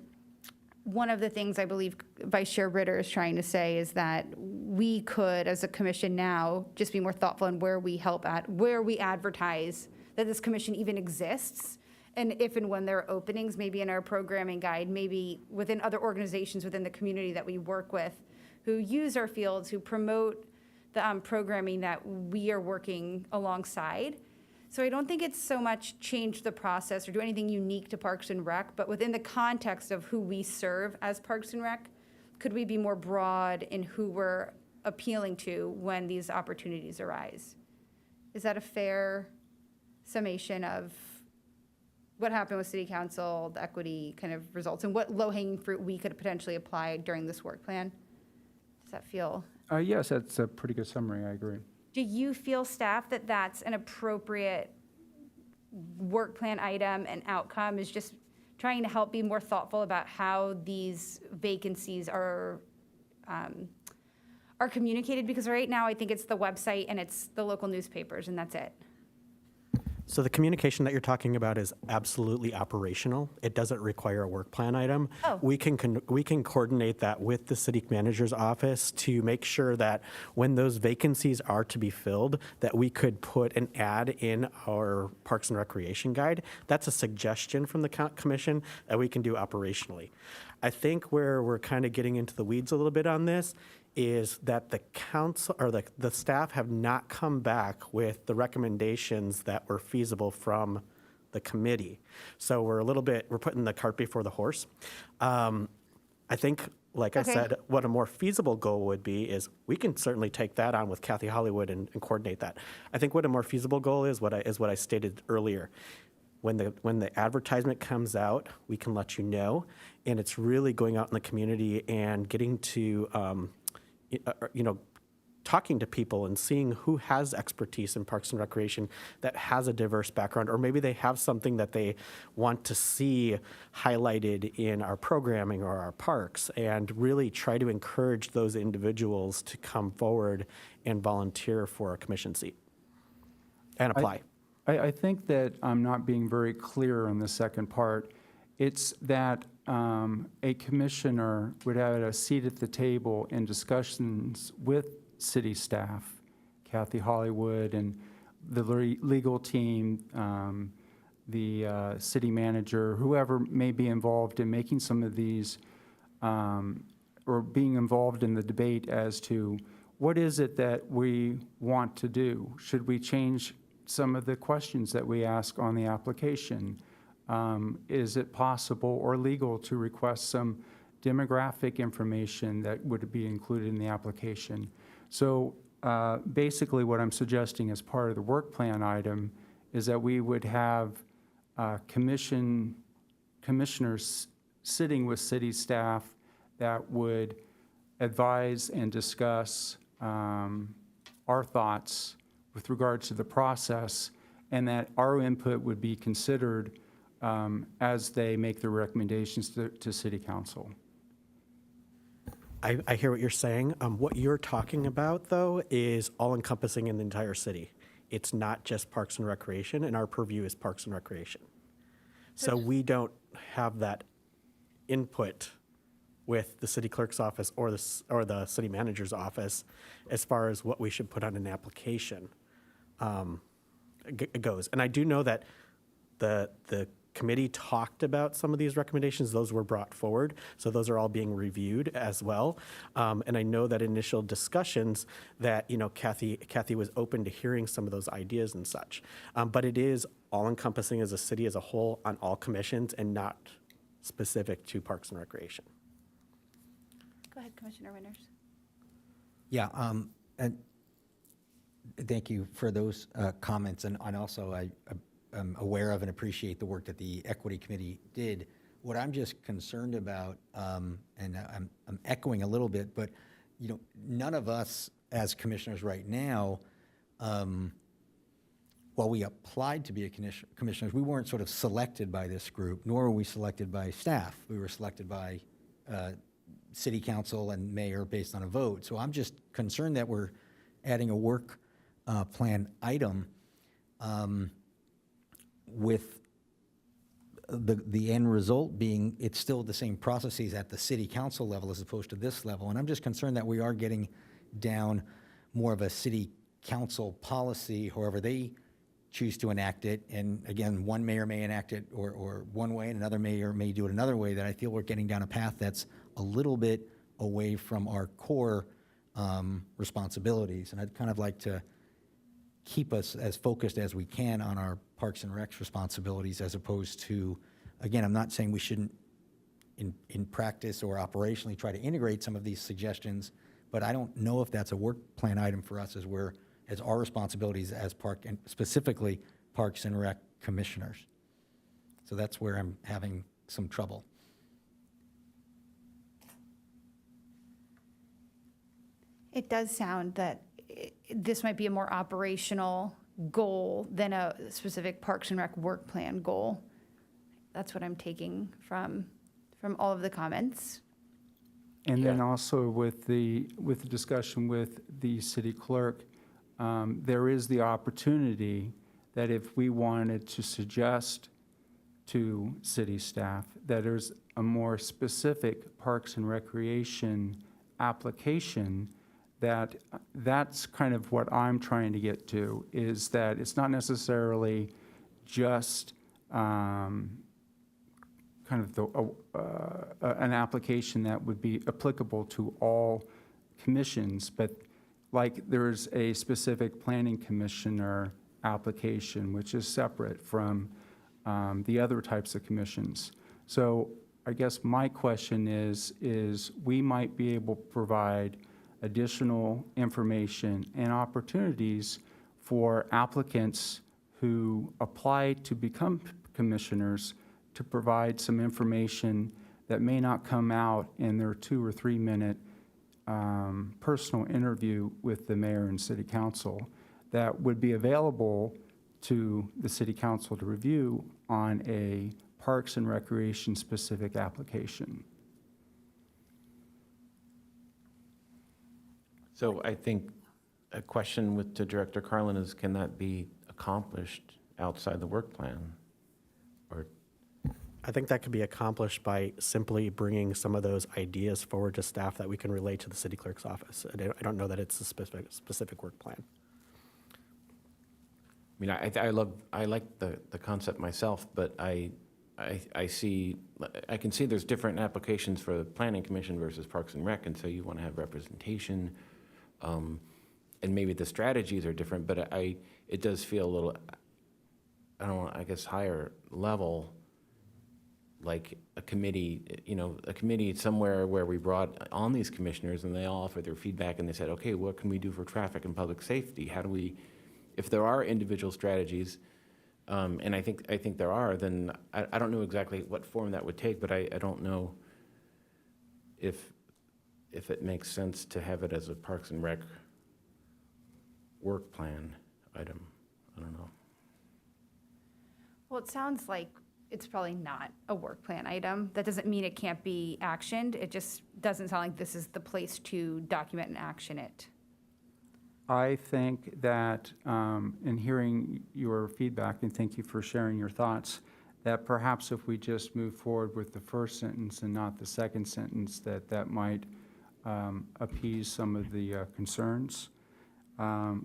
Speaker 2: one of the things I believe Vice Chair Ritter is trying to say is that we could, as a commission now, just be more thoughtful in where we help at, where we advertise that this commission even exists. And if and when there are openings, maybe in our programming guide, maybe within other organizations within the community that we work with, who use our fields, who promote the programming that we are working alongside. So I don't think it's so much change the process or do anything unique to Parks and Rec, but within the context of who we serve as Parks and Rec, could we be more broad in who we're appealing to when these opportunities arise? Is that a fair summation of what happened with City Council, the equity kind of results, and what low-hanging fruit we could potentially apply during this work plan? Does that feel?
Speaker 4: Yes, that's a pretty good summary, I agree.
Speaker 2: Do you feel, staff, that that's an appropriate work plan item and outcome, is just trying to help be more thoughtful about how these vacancies are communicated? Because right now, I think it's the website and it's the local newspapers, and that's it.
Speaker 5: So the communication that you're talking about is absolutely operational. It doesn't require a work plan item.
Speaker 2: Oh.
Speaker 5: We can coordinate that with the city manager's office to make sure that when those vacancies are to be filled, that we could put an ad in our Parks and Recreation guide. That's a suggestion from the commission that we can do operationally. I think where we're kind of getting into the weeds a little bit on this is that the council or the staff have not come back with the recommendations that were feasible from the committee. So we're putting the cart before the horse. I think, like I said, what a more feasible goal would be is we can certainly take that on with Kathy Hollywood and coordinate that. I think what a more feasible goal is what I stated earlier. When the advertisement comes out, we can let you know, and it's really going out in the community and getting to talking to people and seeing who has expertise in Parks and Recreation that has a diverse background, or maybe they have something that they want to see highlighted in our programming or our parks, and really try to encourage those individuals to come forward and volunteer for a commission seat and apply.
Speaker 4: I think that I'm not being very clear on the second part. It's that a commissioner would have a seat at the table in discussions with city staff, Kathy Hollywood and the legal team, the city manager, whoever may be involved in making some of these, or being involved in the debate as to what is it that we want to do? Should we change some of the questions that we ask on the application? Is it possible or legal to request some demographic information that would be included in the application? So basically what I'm suggesting as part of the work plan item is that we would have commissioners sitting with city staff that would advise and discuss our thoughts with regard to the process, and that our input would be considered as they make their recommendations to City Council.
Speaker 5: I hear what you're saying. What you're talking about, though, is all-encompassing in the entire city. It's not just Parks and Recreation, and our purview is Parks and Recreation. So we don't have that input with the city clerk's office or the city manager's office as far as what we should put on an application goes. And I do know that the committee talked about some of these recommendations. Those were brought forward. So those are all being reviewed as well. And I know that initial discussions that, Kathy was open to hearing some of those ideas and such. But it is all encompassing as a city as a whole on all commissions and not specific to Parks and Recreation.
Speaker 2: Go ahead, Commissioner Winters.
Speaker 11: Yeah, and thank you for those comments. And also, I'm aware of and appreciate the work that the Equity Committee did. What I'm just concerned about, and I'm echoing a little bit, but none of us as commissioners right now, while we applied to be a commissioners, we weren't sort of selected by this group, nor were we selected by staff. We were selected by city council and mayor based on a vote. So I'm just concerned that we're adding a work plan item with the end result being it's still the same processes at the city council level as opposed to this level. And I'm just concerned that we are getting down more of a city council policy, however they choose to enact it. And again, one mayor may enact it or one way and another mayor may do it another way, that I feel we're getting down a path that's a little bit away from our core responsibilities. And I'd kind of like to keep us as focused as we can on our Parks and Recs responsibilities as opposed to, again, I'm not saying we shouldn't in practice or operationally try to integrate some of these suggestions, but I don't know if that's a work plan item for us as our responsibilities as and specifically Parks and Rec commissioners. So that's where I'm having some trouble.
Speaker 2: It does sound that this might be a more operational goal than a specific Parks and Rec work plan goal. That's what I'm taking from all of the comments.
Speaker 4: And then also with the discussion with the city clerk, there is the opportunity that if we wanted to suggest to city staff that there's a more specific Parks and Recreation application, that's kind of what I'm trying to get to, is that it's not necessarily just kind of an application that would be applicable to all commissions, but like there's a specific planning commissioner application, which is separate from the other types of commissions. So I guess my question is we might be able to provide additional information and opportunities for applicants who apply to become commissioners to provide some information that may not come out in their 2 or 3 minute personal interview with the mayor and city council, that would be available to the city council to review on a Parks and Recreation specific application.
Speaker 6: So I think a question to Director Carlin is, can that be accomplished outside the work plan? Or
Speaker 5: I think that could be accomplished by simply bringing some of those ideas forward to staff that we can relay to the city clerk's office. I don't know that it's a specific work plan.
Speaker 6: I mean, I like the concept myself, but I can see there's different applications for the Planning Commission versus Parks and Rec, and so you want to have representation, and maybe the strategies are different, but it does feel a little, I don't know, I guess higher level, like a committee, a committee somewhere where we brought on these commissioners and they all offered their feedback and they said, okay, what can we do for traffic and public safety? How do we, if there are individual strategies, and I think there are, then I don't know exactly what form that would take, but I don't know if it makes sense to have it as a Parks and Rec work plan item. I don't know.
Speaker 2: Well, it sounds like it's probably not a work plan item. That doesn't mean it can't be actioned. It just doesn't sound like this is the place to document and action it.
Speaker 4: I think that, in hearing your feedback, and thank you for sharing your thoughts, that perhaps if we just move forward with the first sentence and not the second sentence, that might appease some of the concerns,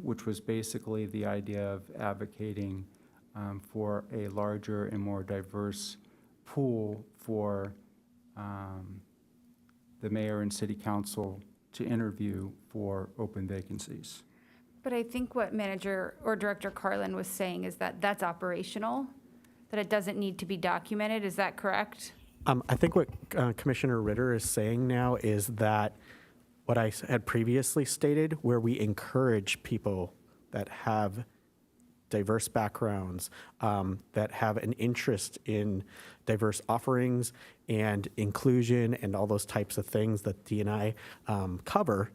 Speaker 4: which was basically the idea of advocating for a larger and more diverse pool for the mayor and city council to interview for open vacancies.
Speaker 2: But I think what Manager or Director Carlin was saying is that that's operational, that it doesn't need to be documented. Is that correct?
Speaker 5: I think what Commissioner Ritter is saying now is that what I had previously stated, where we encourage people that have diverse backgrounds, that have an interest in diverse offerings and inclusion and all those types of things that D&I cover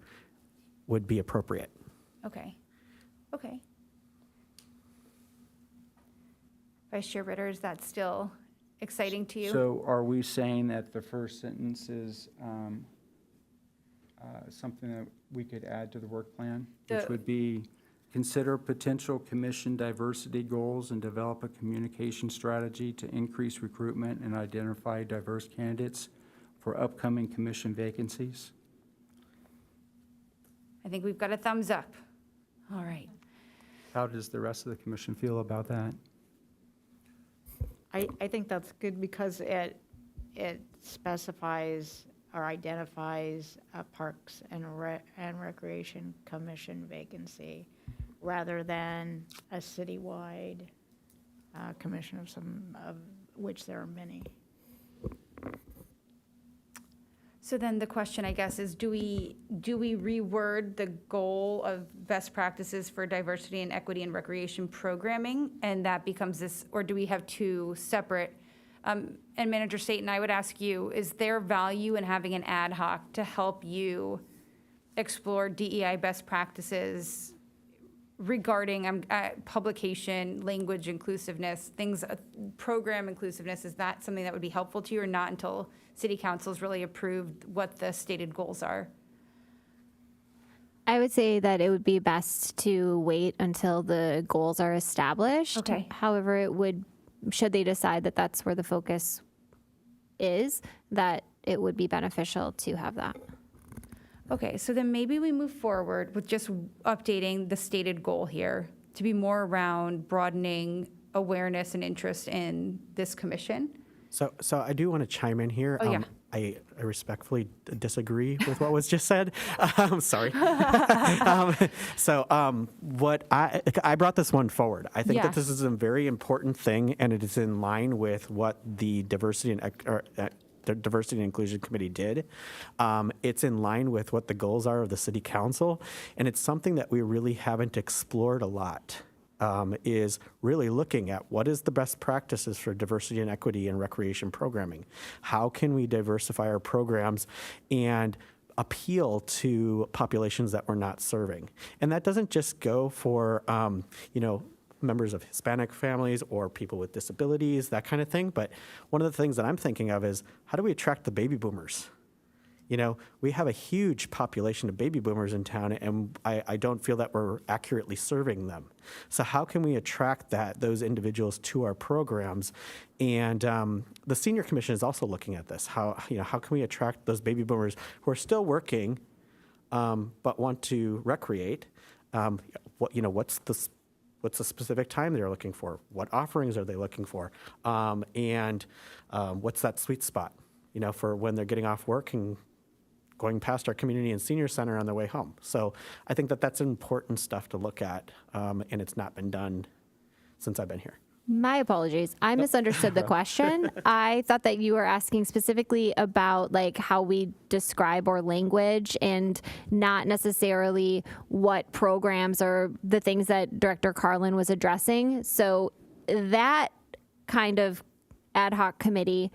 Speaker 5: would be appropriate.
Speaker 2: Okay. Okay. Vice Chair Ritter, is that still exciting to you?
Speaker 4: So are we saying that the first sentence is something that we could add to the work plan? Which would be, consider potential commission diversity goals and develop a communication strategy to increase recruitment and identify diverse candidates for upcoming commission vacancies?
Speaker 2: I think we've got a thumbs up. All right.
Speaker 4: How does the rest of the commission feel about that?
Speaker 8: I think that's good because it specifies or identifies a Parks and Recreation Commission vacancy rather than a citywide commission of which there are many.
Speaker 2: So then the question, I guess, is do we reword the goal of best practices for diversity and equity and recreation programming, and that becomes this, or do we have two separate? And Manager Staten, I would ask you, is there value in having an ad hoc to help you explore DEI best practices regarding publication, language inclusiveness, things, program inclusiveness? Is that something that would be helpful to you, or not until City Council's really approved what the stated goals are?
Speaker 3: I would say that it would be best to wait until the goals are established.
Speaker 2: Okay.
Speaker 3: However, it would, should they decide that that's where the focus is, that it would be beneficial to have that.
Speaker 2: Okay, so then maybe we move forward with just updating the stated goal here to be more around broadening awareness and interest in this commission.
Speaker 5: So I do want to chime in here.
Speaker 2: Oh, yeah.
Speaker 5: I respectfully disagree with what was just said. Sorry. What I brought this one forward. I think
Speaker 2: Yeah.
Speaker 5: that this is a very important thing, and it is in line with what the Diversity and Inclusion Committee did. It's in line with what the goals are of the City Council, and it's something that we really haven't explored a lot. Is really looking at what is the best practices for diversity and equity in recreation programming. How can we diversify our programs and appeal to populations that we're not serving? And that doesn't just go for, members of Hispanic families or people with disabilities, that kind of thing. But one of the things that I'm thinking of is, how do we attract the baby boomers? We have a huge population of baby boomers in town, and I don't feel that we're accurately serving them. So how can we attract those individuals to our programs? And the Senior Commission is also looking at this. How can we attract those baby boomers who are still working but want to recreate? What's the specific time they're looking for? What offerings are they looking for? And what's that sweet spot? For when they're getting off work and going past our community and senior center on their way home. So I think that that's important stuff to look at, and it's not been done since I've been here.
Speaker 3: My apologies. I misunderstood the question. I thought that you were asking specifically about like how we describe our language and not necessarily what programs or the things that Director Carlin was addressing. So that kind of ad hoc committee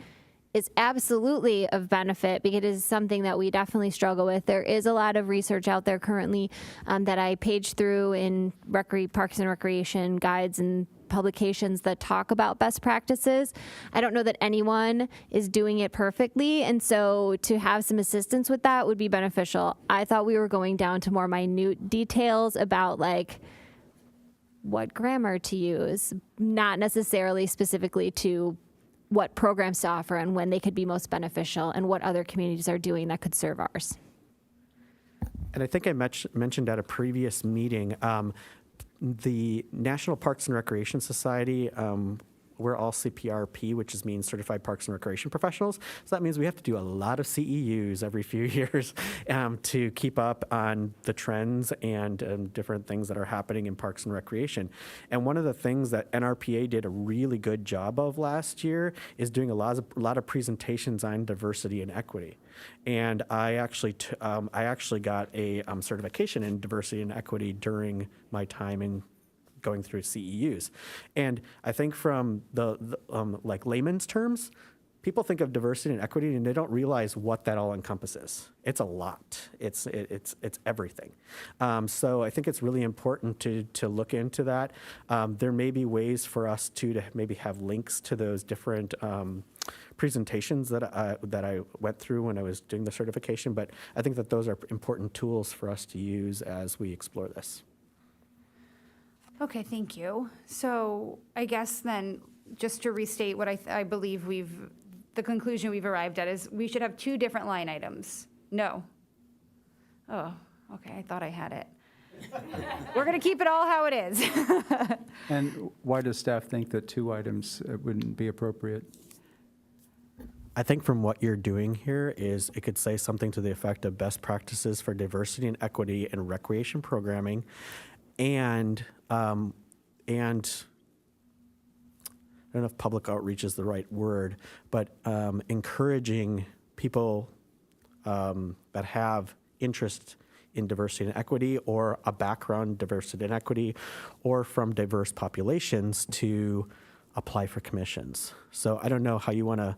Speaker 3: is absolutely of benefit because it is something that we definitely struggle with. There is a lot of research out there currently that I page through in Parks and Recreation guides and publications that talk about best practices. I don't know that anyone is doing it perfectly, and so to have some assistance with that would be beneficial. I thought we were going down to more minute details about like what grammar to use, not necessarily specifically to what programs to offer and when they could be most beneficial and what other communities are doing that could serve ours.
Speaker 5: And I think I mentioned at a previous meeting, the National Parks and Recreation Society, we're all CPRP, which means Certified Parks and Recreation Professionals. So that means we have to do a lot of CEUs every few years to keep up on the trends and different things that are happening in parks and recreation. And one of the things that NRPA did a really good job of last year is doing a lot of presentations on diversity and equity. And I actually got a certification in diversity and equity during my time in going through CEUs. And I think from the like layman's terms, people think of diversity and equity and they don't realize what that all encompasses. It's a lot. It's everything. So I think it's really important to look into that. There may be ways for us to maybe have links to those different presentations that I went through when I was doing the certification, but I think that those are important tools for us to use as we explore this.
Speaker 2: Okay, thank you. So I guess then, just to restate what I believe the conclusion we've arrived at is we should have 2 different line items. No. Oh, okay, I thought I had it. We're going to keep it all how it is.
Speaker 4: And why does staff think that 2 items wouldn't be appropriate?
Speaker 5: I think from what you're doing here is it could say something to the effect of best practices for diversity and equity in recreation programming and I don't know if public outreach is the right word, but encouraging people that have interest in diversity and equity or a background in diversity and equity or from diverse populations to apply for commissions. So I don't know how you want to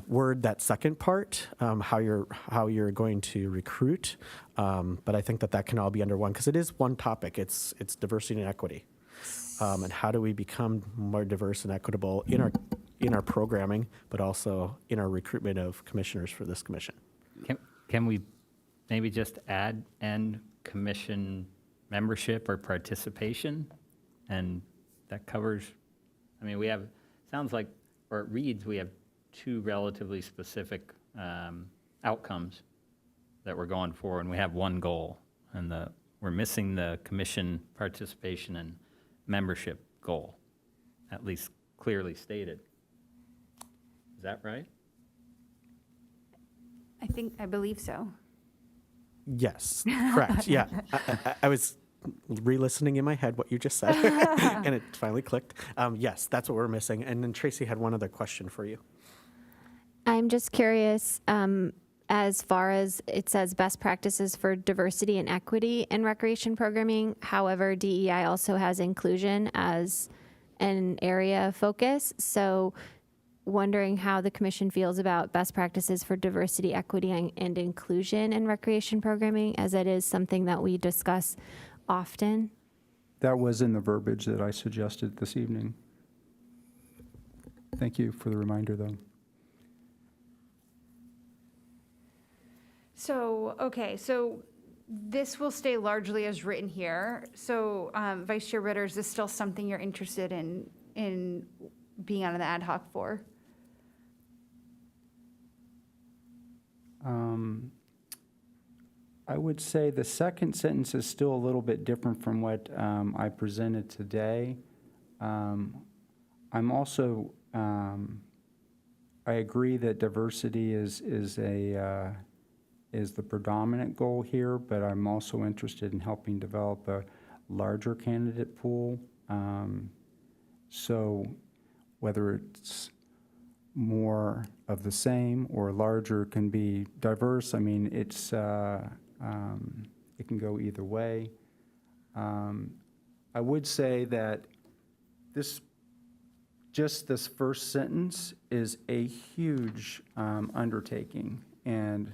Speaker 5: word that second part, how you're going to recruit, but I think that can all be under one because it is one topic. It's diversity and equity, and how do we become more diverse and equitable in our programming, but also in our recruitment of commissioners for this commission.
Speaker 10: Can we maybe just add and commission membership or participation? And that covers, I mean, we have, sounds like, or it reads, we have 2 relatively specific outcomes that we're going for, and we have one goal, and we're missing the commission participation and membership goal, at least clearly stated. Is that right?
Speaker 2: I believe so.
Speaker 5: Yes, correct. Yeah, I was re-listening in my head what you just said, and it finally clicked. Yes, that's what we're missing. And then Tracy had one other question for you.
Speaker 3: I'm just curious, as far as it says best practices for diversity and equity in recreation programming. However, DEI also has inclusion as an area of focus. So wondering how the commission feels about best practices for diversity, equity, and inclusion in recreation programming, as it is something that we discuss often.
Speaker 4: That was in the verbiage that I suggested this evening. Thank you for the reminder, though.
Speaker 2: So, okay, so this will stay largely as written here. So, Vice Chair Ritter, is this still something you're interested in being on the ad hoc for?
Speaker 4: I would say the second sentence is still a little bit different from what I presented today. I'm also, I agree that diversity is the predominant goal here, but I'm also interested in helping develop a larger candidate pool. So whether it's more of the same or larger can be diverse. I mean, it's it can go either way. I would say that this first sentence is a huge undertaking, and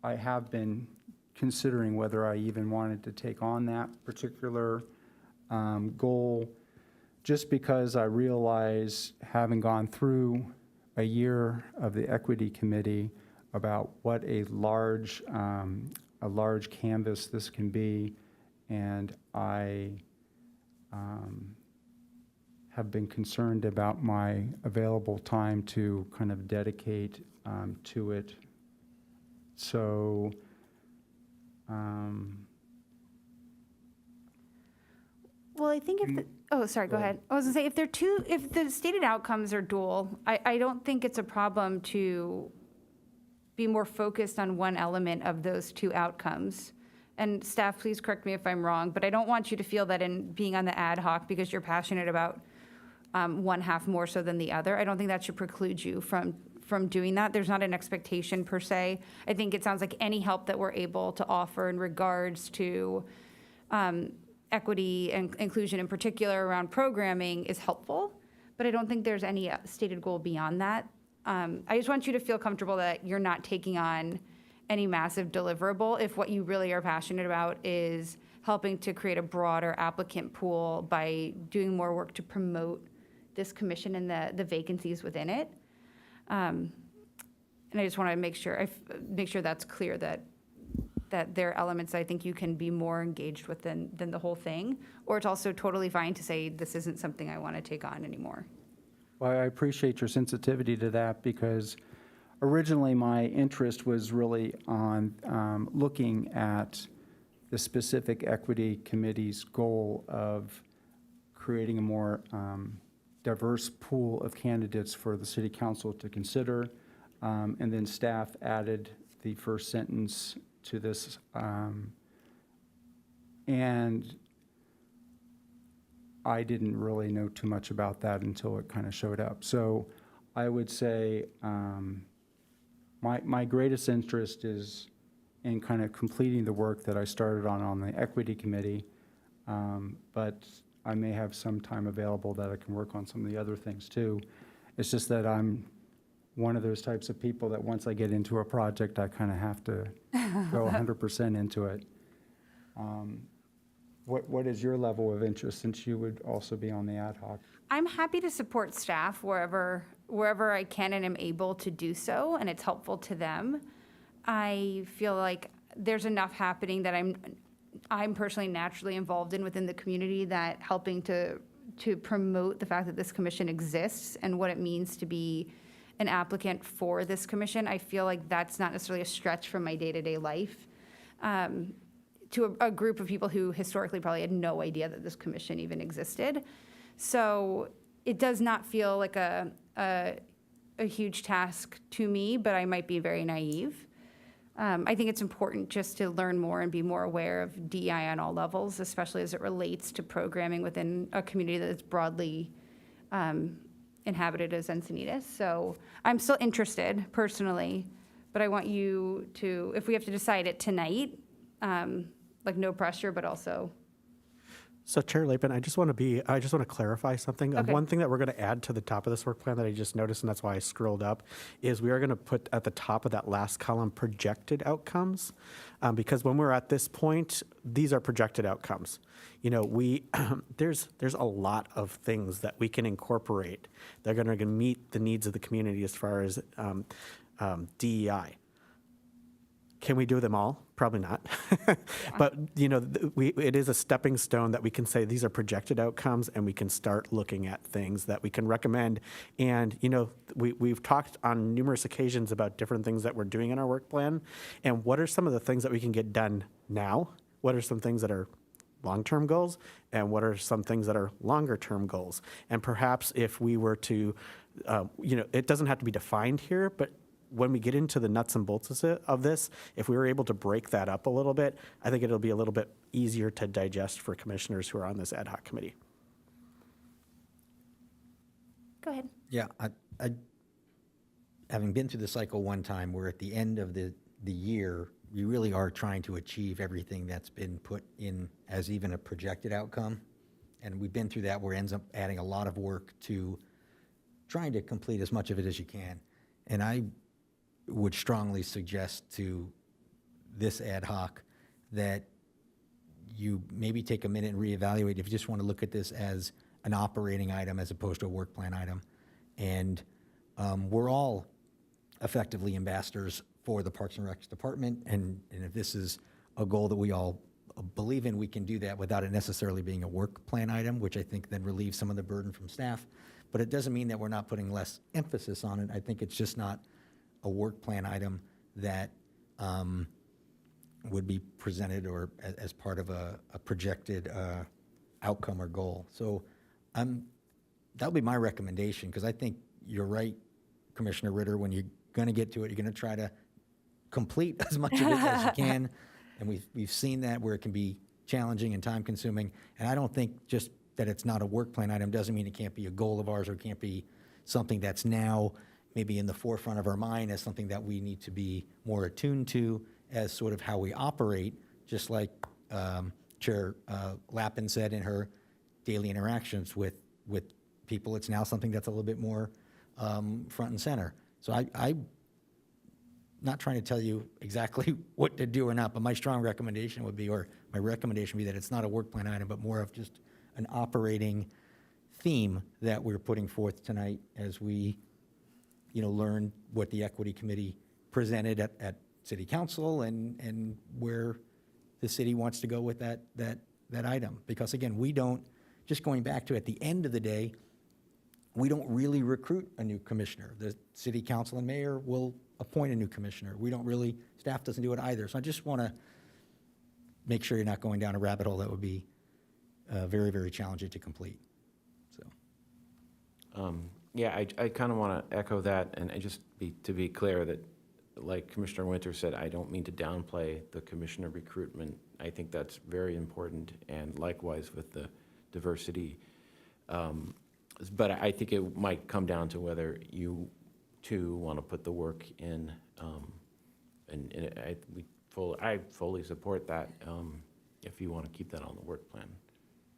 Speaker 4: I have been considering whether I even wanted to take on that particular goal, just because I realize, having gone through a year of the Equity Committee, about what a large canvas this can be, and I have been concerned about my available time to kind of dedicate to it. So,
Speaker 2: Well, I think if, sorry, go ahead. I was gonna say, if the stated outcomes are dual, I don't think it's a problem to be more focused on one element of those two outcomes. And staff, please correct me if I'm wrong, but I don't want you to feel that in being on the ad hoc because you're passionate about one half more so than the other. I don't think that should preclude you from doing that. There's not an expectation per se. I think it sounds like any help that we're able to offer in regards to equity and inclusion in particular around programming is helpful, but I don't think there's any stated goal beyond that. I just want you to feel comfortable that you're not taking on any massive deliverable if what you really are passionate about is helping to create a broader applicant pool by doing more work to promote this commission and the vacancies within it. And I just want to make sure that's clear that there are elements I think you can be more engaged with than the whole thing, or it's also totally fine to say this isn't something I want to take on anymore.
Speaker 4: well, I appreciate your sensitivity to that because originally my interest was really on looking at the specific equity committee's goal of creating a more diverse pool of candidates for the city council to consider. And then staff added the first sentence to this. And I didn't really know too much about that until it kind of showed up. So I would say my greatest interest is in kind of completing the work that I started on the equity committee. But I may have some time available that I can work on some of the other things too. It's just that I'm one of those types of people that once I get into a project, I kind of have to go 100% into it. What is your level of interest, since you would also be on the ad hoc?
Speaker 2: I'm happy to support staff wherever I can and am able to do so, and it's helpful to them. I feel like there's enough happening that I'm personally naturally involved in within the community that helping to promote the fact that this commission exists and what it means to be an applicant for this commission. I feel like that's not necessarily a stretch from my day-to-day life. To a group of people who historically probably had no idea that this commission even existed. So it does not feel like a huge task to me, but I might be very naive. I think it's important just to learn more and be more aware of DEI on all levels, especially as it relates to programming within a community that is broadly inhabited as Encinitas. So I'm still interested personally, but I want you to, if we have to decide it tonight, like no pressure, but also.
Speaker 5: So Chair Lapin, I just want to clarify something.
Speaker 2: Okay.
Speaker 5: One thing that we're going to add to the top of this work plan that I just noticed, and that's why I scrolled up, is we are going to put at the top of that last column projected outcomes, because when we're at this point, these are projected outcomes. You know, there's a lot of things that we can incorporate that are going to meet the needs of the community as far as DEI. Can we do them all? Probably not. But, you know, it is a stepping stone that we can say these are projected outcomes, and we can start looking at things that we can recommend. And, you know, we've talked on numerous occasions about different things that we're doing in our work plan. And what are some of the things that we can get done now? What are some things that are long-term goals? And what are some things that are longer-term goals? And perhaps if we were to, you know, it doesn't have to be defined here, but when we get into the nuts and bolts of this, if we were able to break that up a little bit, I think it'll be a little bit easier to digest for commissioners who are on this ad hoc committee.
Speaker 2: Go ahead.
Speaker 11: Yeah, I having been through the cycle one time, where at the end of the year, you really are trying to achieve everything that's been put in as even a projected outcome. And we've been through that, where it ends up adding a lot of work to trying to complete as much of it as you can. And I would strongly suggest to this ad hoc that you maybe take a minute and reevaluate if you just want to look at this as an operating item as opposed to a work plan item. And we're all effectively ambassadors for the Parks and Recs department. And if this is a goal that we all believe in we can do that without it necessarily being a work plan item, which I think then relieves some of the burden from staff. But it doesn't mean that we're not putting less emphasis on it. I think it's just not a work plan item that would be presented or as part of a projected outcome or goal. So that'll be my recommendation, because I think you're right, Commissioner Ritter, when you're going to get to it, you're going to try to complete as much of it as you can. And we've seen that where it can be challenging and time consuming. And I don't think just that it's not a work plan item doesn't mean it can't be a goal of ours or it can't be something that's now maybe in the forefront of our mind as something that we need to be more attuned to as sort of how we operate, just like Chair Lappin said in her daily interactions with people. It's now something that's a little bit more front and center. So I'm not trying to tell you exactly what to do or not, but my strong recommendation would be, or my recommendation would be that it's not a work plan item, but more of just an operating theme that we're putting forth tonight as we, learn what the Equity Committee presented at City Council and where the city wants to go with that item. Because again, we don't, just going back to at the end of the day, we don't really recruit a new commissioner. The City Council and Mayor will appoint a new commissioner. We don't really, staff doesn't do it either. So I just want to make sure you're not going down a rabbit hole that would be very, very challenging to complete. So.
Speaker 6: Yeah, I kind of want to echo that, and to be clear that, like Commissioner Winter said, I don't mean to downplay the commissioner recruitment. I think that's very important, and likewise with the diversity. But I think it might come down to whether you two want to put the work in, and I fully support that if you want to keep that on the work plan.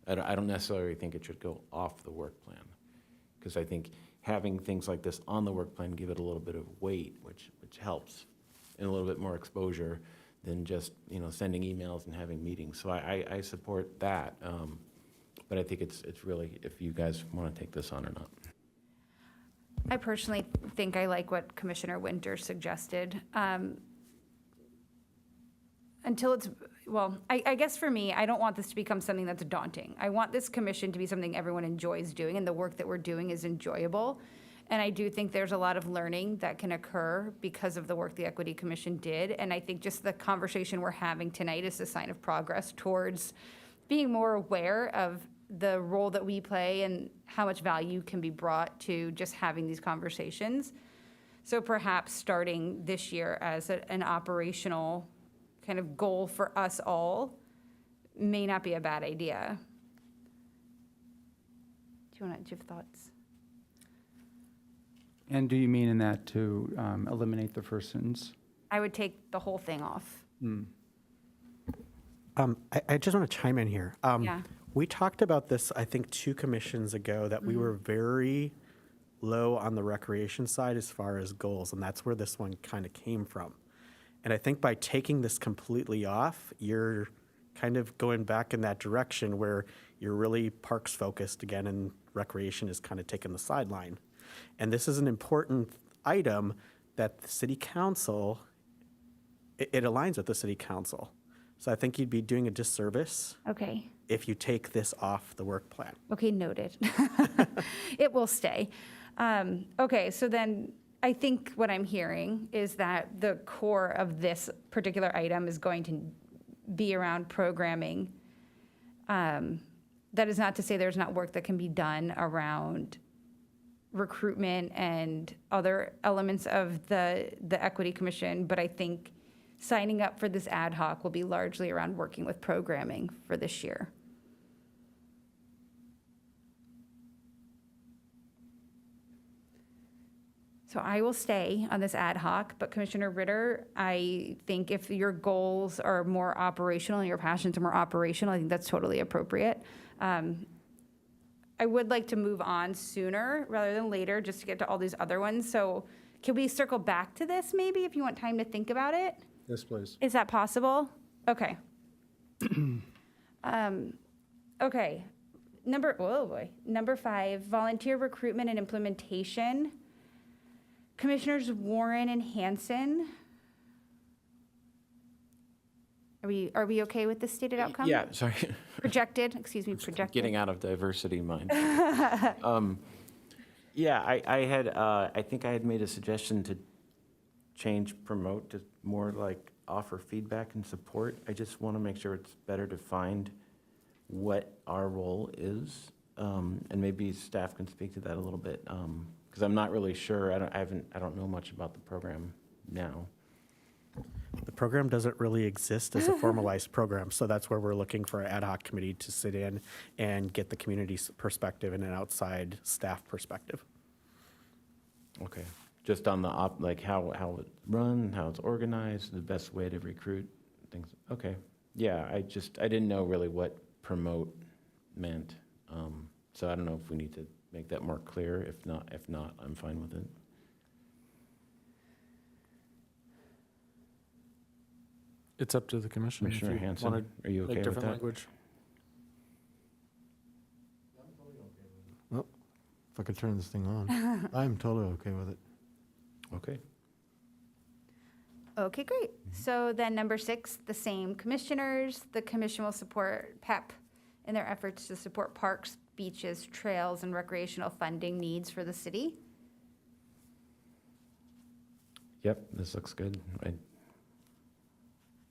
Speaker 6: I don't necessarily think it should go off the work plan, because I think having things like this on the work plan give it a little bit of weight, which helps, and a little bit more exposure than just sending emails and having meetings. So I support that, but I think it's really if you guys want to take this on or not.
Speaker 2: I personally think I like what Commissioner Winter suggested. I guess for me, I don't want this to become something that's daunting. I want this commission to be something everyone enjoys doing, and the work that we're doing is enjoyable. And I do think there's a lot of learning that can occur because of the work the Equity Commission did. And I think just the conversation we're having tonight is a sign of progress towards being more aware of the role that we play and how much value can be brought to just having these conversations. So perhaps starting this year as an operational kind of goal for us all may not be a bad idea. Do you have thoughts?
Speaker 4: And do you mean in that to eliminate the first sentence?
Speaker 2: I would take the whole thing off.
Speaker 5: I just want to chime in here.
Speaker 2: Yeah.
Speaker 5: We talked about this, I think, 2 commissions ago, that we were very low on the recreation side as far as goals, and that's where this one kind of came from. And I think by taking this completely off, you're kind of going back in that direction where you're really parks focused again, and recreation is kind of taking the sideline. And this is an important item that the City Council, it aligns with the City Council. So I think you'd be doing a disservice
Speaker 2: Okay.
Speaker 5: if you take this off the work plan.
Speaker 2: Okay, noted. It will stay. Okay, so then I think what I'm hearing is that the core of this particular item is going to be around programming. That is not to say there's not work that can be done around recruitment and other elements of the Equity Commission, but I think signing up for this ad hoc will be largely around working with programming for this year. So I will stay on this ad hoc, but Commissioner Ritter, I think if your goals are more operational and your passions are more operational, I think that's totally appropriate. I would like to move on sooner rather than later, just to get to all these other ones. So can we circle back to this maybe if you want time to think about it?
Speaker 4: Yes, please.
Speaker 2: Is that possible? Okay. Okay. Number 5, volunteer recruitment and implementation. Commissioners Warren and Hanson. Are we okay with the stated outcome?
Speaker 6: Yeah, sorry.
Speaker 2: Projected, excuse me, projected.
Speaker 6: Getting out of diversity mind. Yeah, I think I had made a suggestion to change promote to more like offer feedback and support. I just want to make sure it's better defined what our role is. And maybe staff can speak to that a little bit, because I'm not really sure. I don't know much about the program now.
Speaker 5: The program doesn't really exist as a formalized program, so that's where we're looking for an ad hoc committee to sit in and get the community's perspective and an outside staff perspective.
Speaker 6: Okay. Just on the like how it's run, how it's organized, the best way to recruit things. Okay. Yeah, I didn't know really what promote meant. So I don't know if we need to make that more clear. If not, I'm fine with it.
Speaker 9: It's up to the commission. if
Speaker 6: Commissioner
Speaker 9: you
Speaker 6: Hanson,
Speaker 9: wanna
Speaker 6: are you okay
Speaker 9: make
Speaker 6: with
Speaker 9: different
Speaker 6: that?
Speaker 9: language.
Speaker 7: Well, if I could turn this thing on, I'm totally okay with it.
Speaker 6: Okay.
Speaker 2: Okay, great. So then number 6, the same commissioners. The commission will support PEP in their efforts to support parks, beaches, trails, and recreational funding needs for the city.
Speaker 6: Yep, this looks good.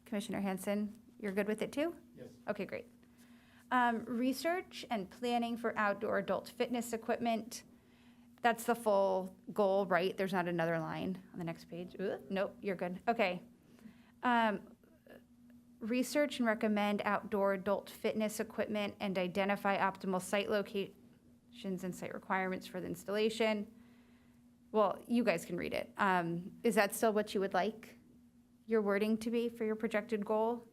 Speaker 2: Commissioner Hanson, you're good with it too? Yes. Okay, great. Research and planning for outdoor adult fitness equipment. That's the full goal, right? There's not another line on the next page. Nope, you're good. Okay. Research and recommend outdoor adult fitness equipment and identify optimal site locations and site requirements for the installation. Well, you guys can read it. Is that still what you would like your wording to be for your projected goal?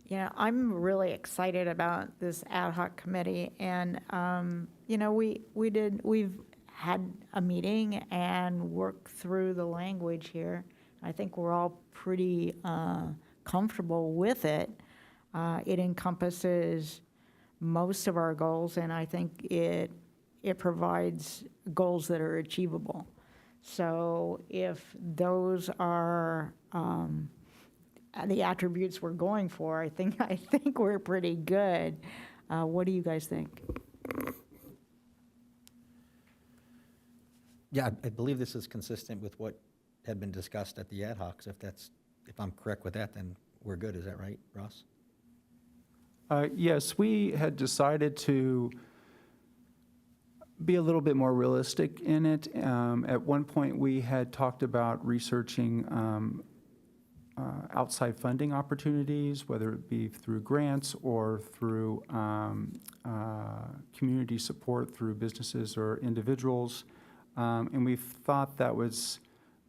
Speaker 8: Yeah, I'm really excited about this ad hoc committee, and we've had a meeting and worked through the language here. I think we're all pretty comfortable with it. It encompasses most of our goals, and I think it provides goals that are achievable. So if those are the attributes we're going for, I think we're pretty good. What do you guys think?
Speaker 11: Yeah, I believe this is consistent with what had been discussed at the ad hocs. If I'm correct with that, then we're good. Is that right, Ross?
Speaker 4: Yes, we had decided to be a little bit more realistic in it. At one point, we had talked about researching outside funding opportunities, whether it be through grants or through community support through businesses or individuals. And we thought that was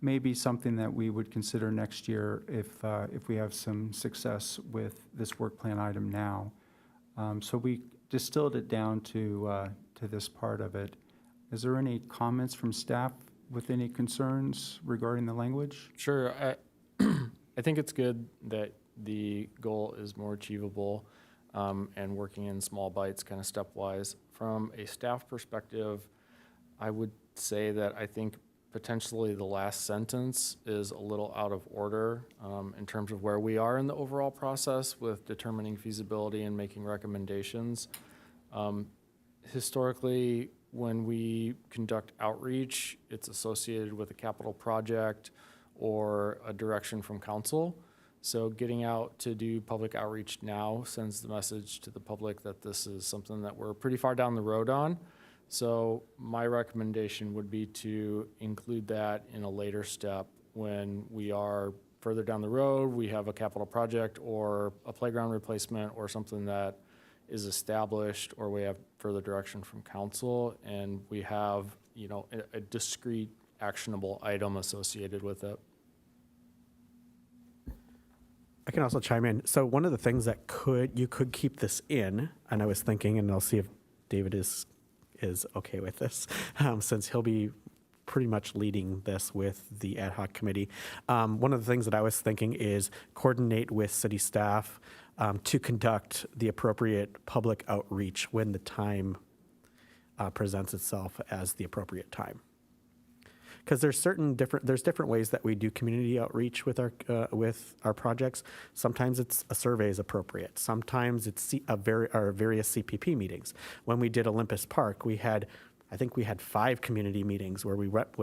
Speaker 4: maybe something that we would consider next year if we have some success with this work plan item now. So we distilled it down to this part of it. Is there any comments from staff with any concerns regarding the language?
Speaker 9: Sure. I think it's good that the goal is more achievable and working in small bites, kind of stepwise. From a staff perspective, I would say that I think potentially the last sentence is a little out of order in terms of where we are in the overall process with determining feasibility and making recommendations. Historically, when we conduct outreach, it's associated with a capital project or a direction from council. So getting out to do public outreach now sends the message to the public that this is something that we're pretty far down the road on. So my recommendation would be to include that in a later step when we are further down the road, we have a capital project or a playground replacement or something that is established, or we have further direction from council, and we have, a discrete actionable item associated with it.
Speaker 5: I can also chime in. So one of the things that you could keep this in, and I was thinking, and I'll see if David is okay with this, since he'll be pretty much leading this with the ad hoc committee. One of the things that I was thinking is coordinate with city staff to conduct the appropriate public outreach when the time presents itself as the appropriate time. because there's different ways that we do community outreach with our projects. Sometimes it's a survey is appropriate. Sometimes it's our various CPP meetings. When we did Olympus Park, I think we had 5 community meetings where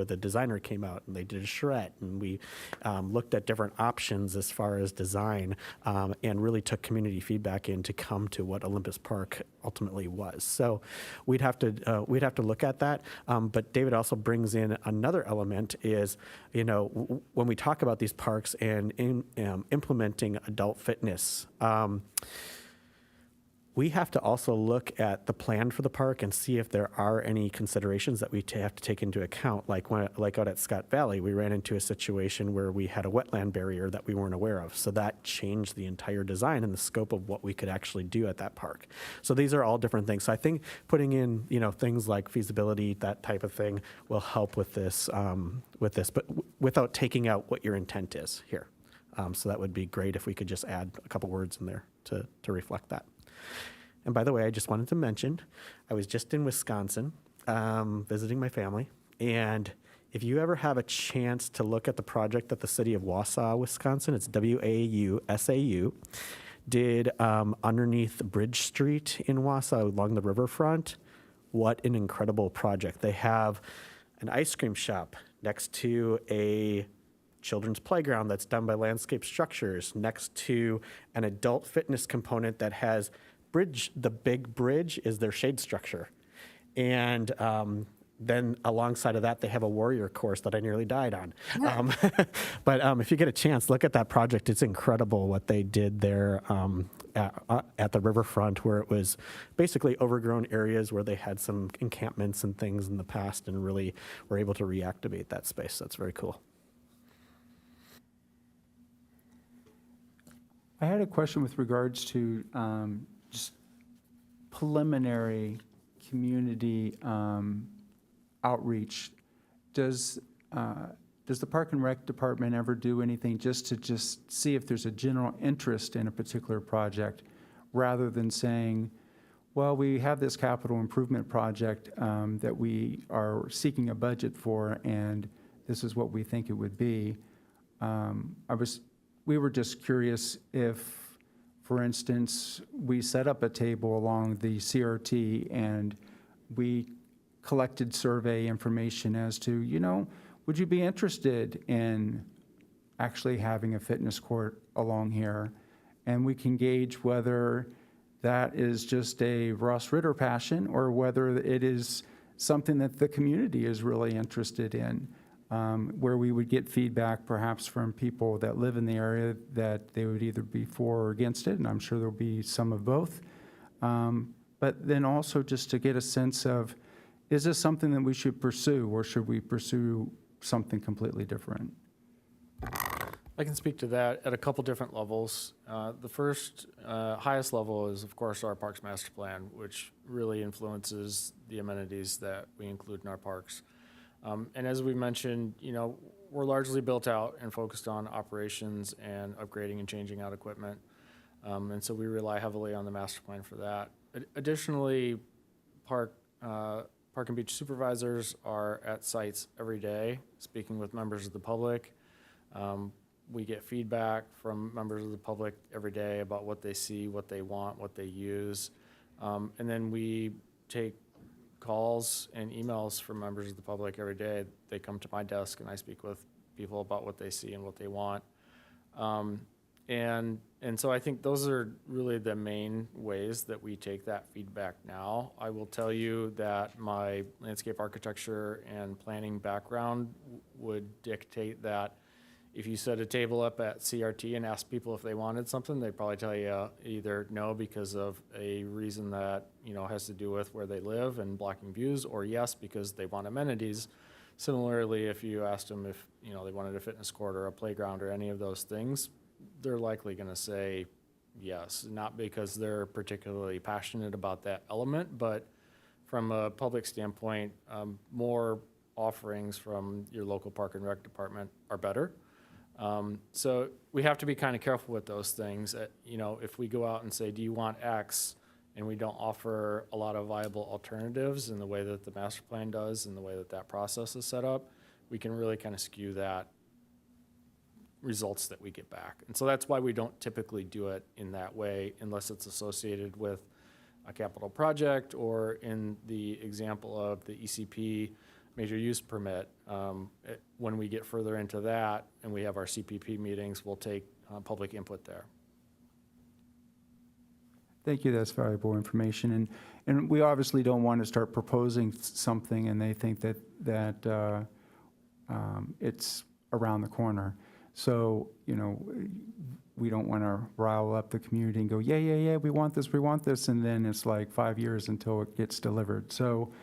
Speaker 5: the designer came out and they did a charrette, and we looked at different options as far as design, and really took community feedback in to come to what Olympus Park ultimately was. So we'd have to look at that. But David also brings in another element is, when we talk about these parks and implementing adult fitness, we have to also look at the plan for the park and see if there are any considerations that we have to take into account. Like out at Scott Valley, we ran into a situation where we had a wetland barrier that we weren't aware of. So that changed the entire design and the scope of what we could actually do at that park. So these are all different things. So I think putting in, things like feasibility, that type of thing, will help with this, but without taking out what your intent is here. So that would be great if we could just add a couple words in there to reflect that. And by the way, I just wanted to mention, I was just in Wisconsin visiting my family. And if you ever have a chance to look at the project that the city of Wausau, Wisconsin, it's WAUSAU, did underneath Bridge Street in Wausau along the riverfront, what an incredible project. They have an ice cream shop next to a children's playground that's done by Landscape Structures, next to an adult fitness component that has the big bridge is their shade structure. And then alongside of that, they have a warrior course that I nearly died on. But if you get a chance, look at that project. It's incredible what they did there at the riverfront, where it was basically overgrown areas where they had some encampments and things in the past, and really were able to reactivate that space. That's very cool.
Speaker 4: I had a question with regards to just preliminary community outreach. Does the Park and Rec Department ever do anything just to see if there's a general interest in a particular project, rather than saying, well, we have this capital improvement project that we are seeking a budget for, and this is what we think it would be? We were just curious if, for instance, we set up a table along the CRT and we collected survey information as to, would you be interested in actually having a fitness court along here? And we can gauge whether that is just a Ross Ritter passion or whether it is something that the community is really interested in. Where we would get feedback perhaps from people that live in the area that they would either be for or against it, and I'm sure there'll be some of both. But then also just to get a sense of, is this something that we should pursue, or should we pursue something completely different?
Speaker 9: I can speak to that at a couple different levels. The first, highest level is, of course, our Parks Master Plan, which really influences the amenities that we include in our parks. And as we mentioned, we're largely built out and focused on operations and upgrading and changing out equipment. And so we rely heavily on the master plan for that. Additionally, park and beach supervisors are at sites every day, speaking with members of the public. We get feedback from members of the public every day about what they see, what they want, what they use. And then we take calls and emails from members of the public every day. They come to my desk and I speak with people about what they see and what they want. And so I think those are really the main ways that we take that feedback now. I will tell you that my landscape architecture and planning background would dictate that if you set a table up at CRT and ask people if they wanted something, they'd probably tell you either no because of a reason that has to do with where they live and blocking views, or yes because they want amenities. Similarly, if you asked them if they wanted a fitness court or a playground or any of those things, they're likely going to say yes, not because they're particularly passionate about that element, but from a public standpoint, more offerings from your local Park and Rec department are better. So we have to be kind of careful with those things. If we go out and say, do you want X, and we don't offer a lot of viable alternatives in the way that the master plan does and the way that that process is set up, we can really kind of skew that results that we get back. And so that's why we don't typically do it in that way unless it's associated with a capital project, or in the example of the ECP major use permit. When we get further into that and we have our CPP meetings, we'll take public input there.
Speaker 4: Thank you, that's valuable information. And we obviously don't want to start proposing something and they think that it's around the corner. So, you know, we don't want to rile up the community and go, yeah, we want this, and then it's like 5 years until it gets delivered. So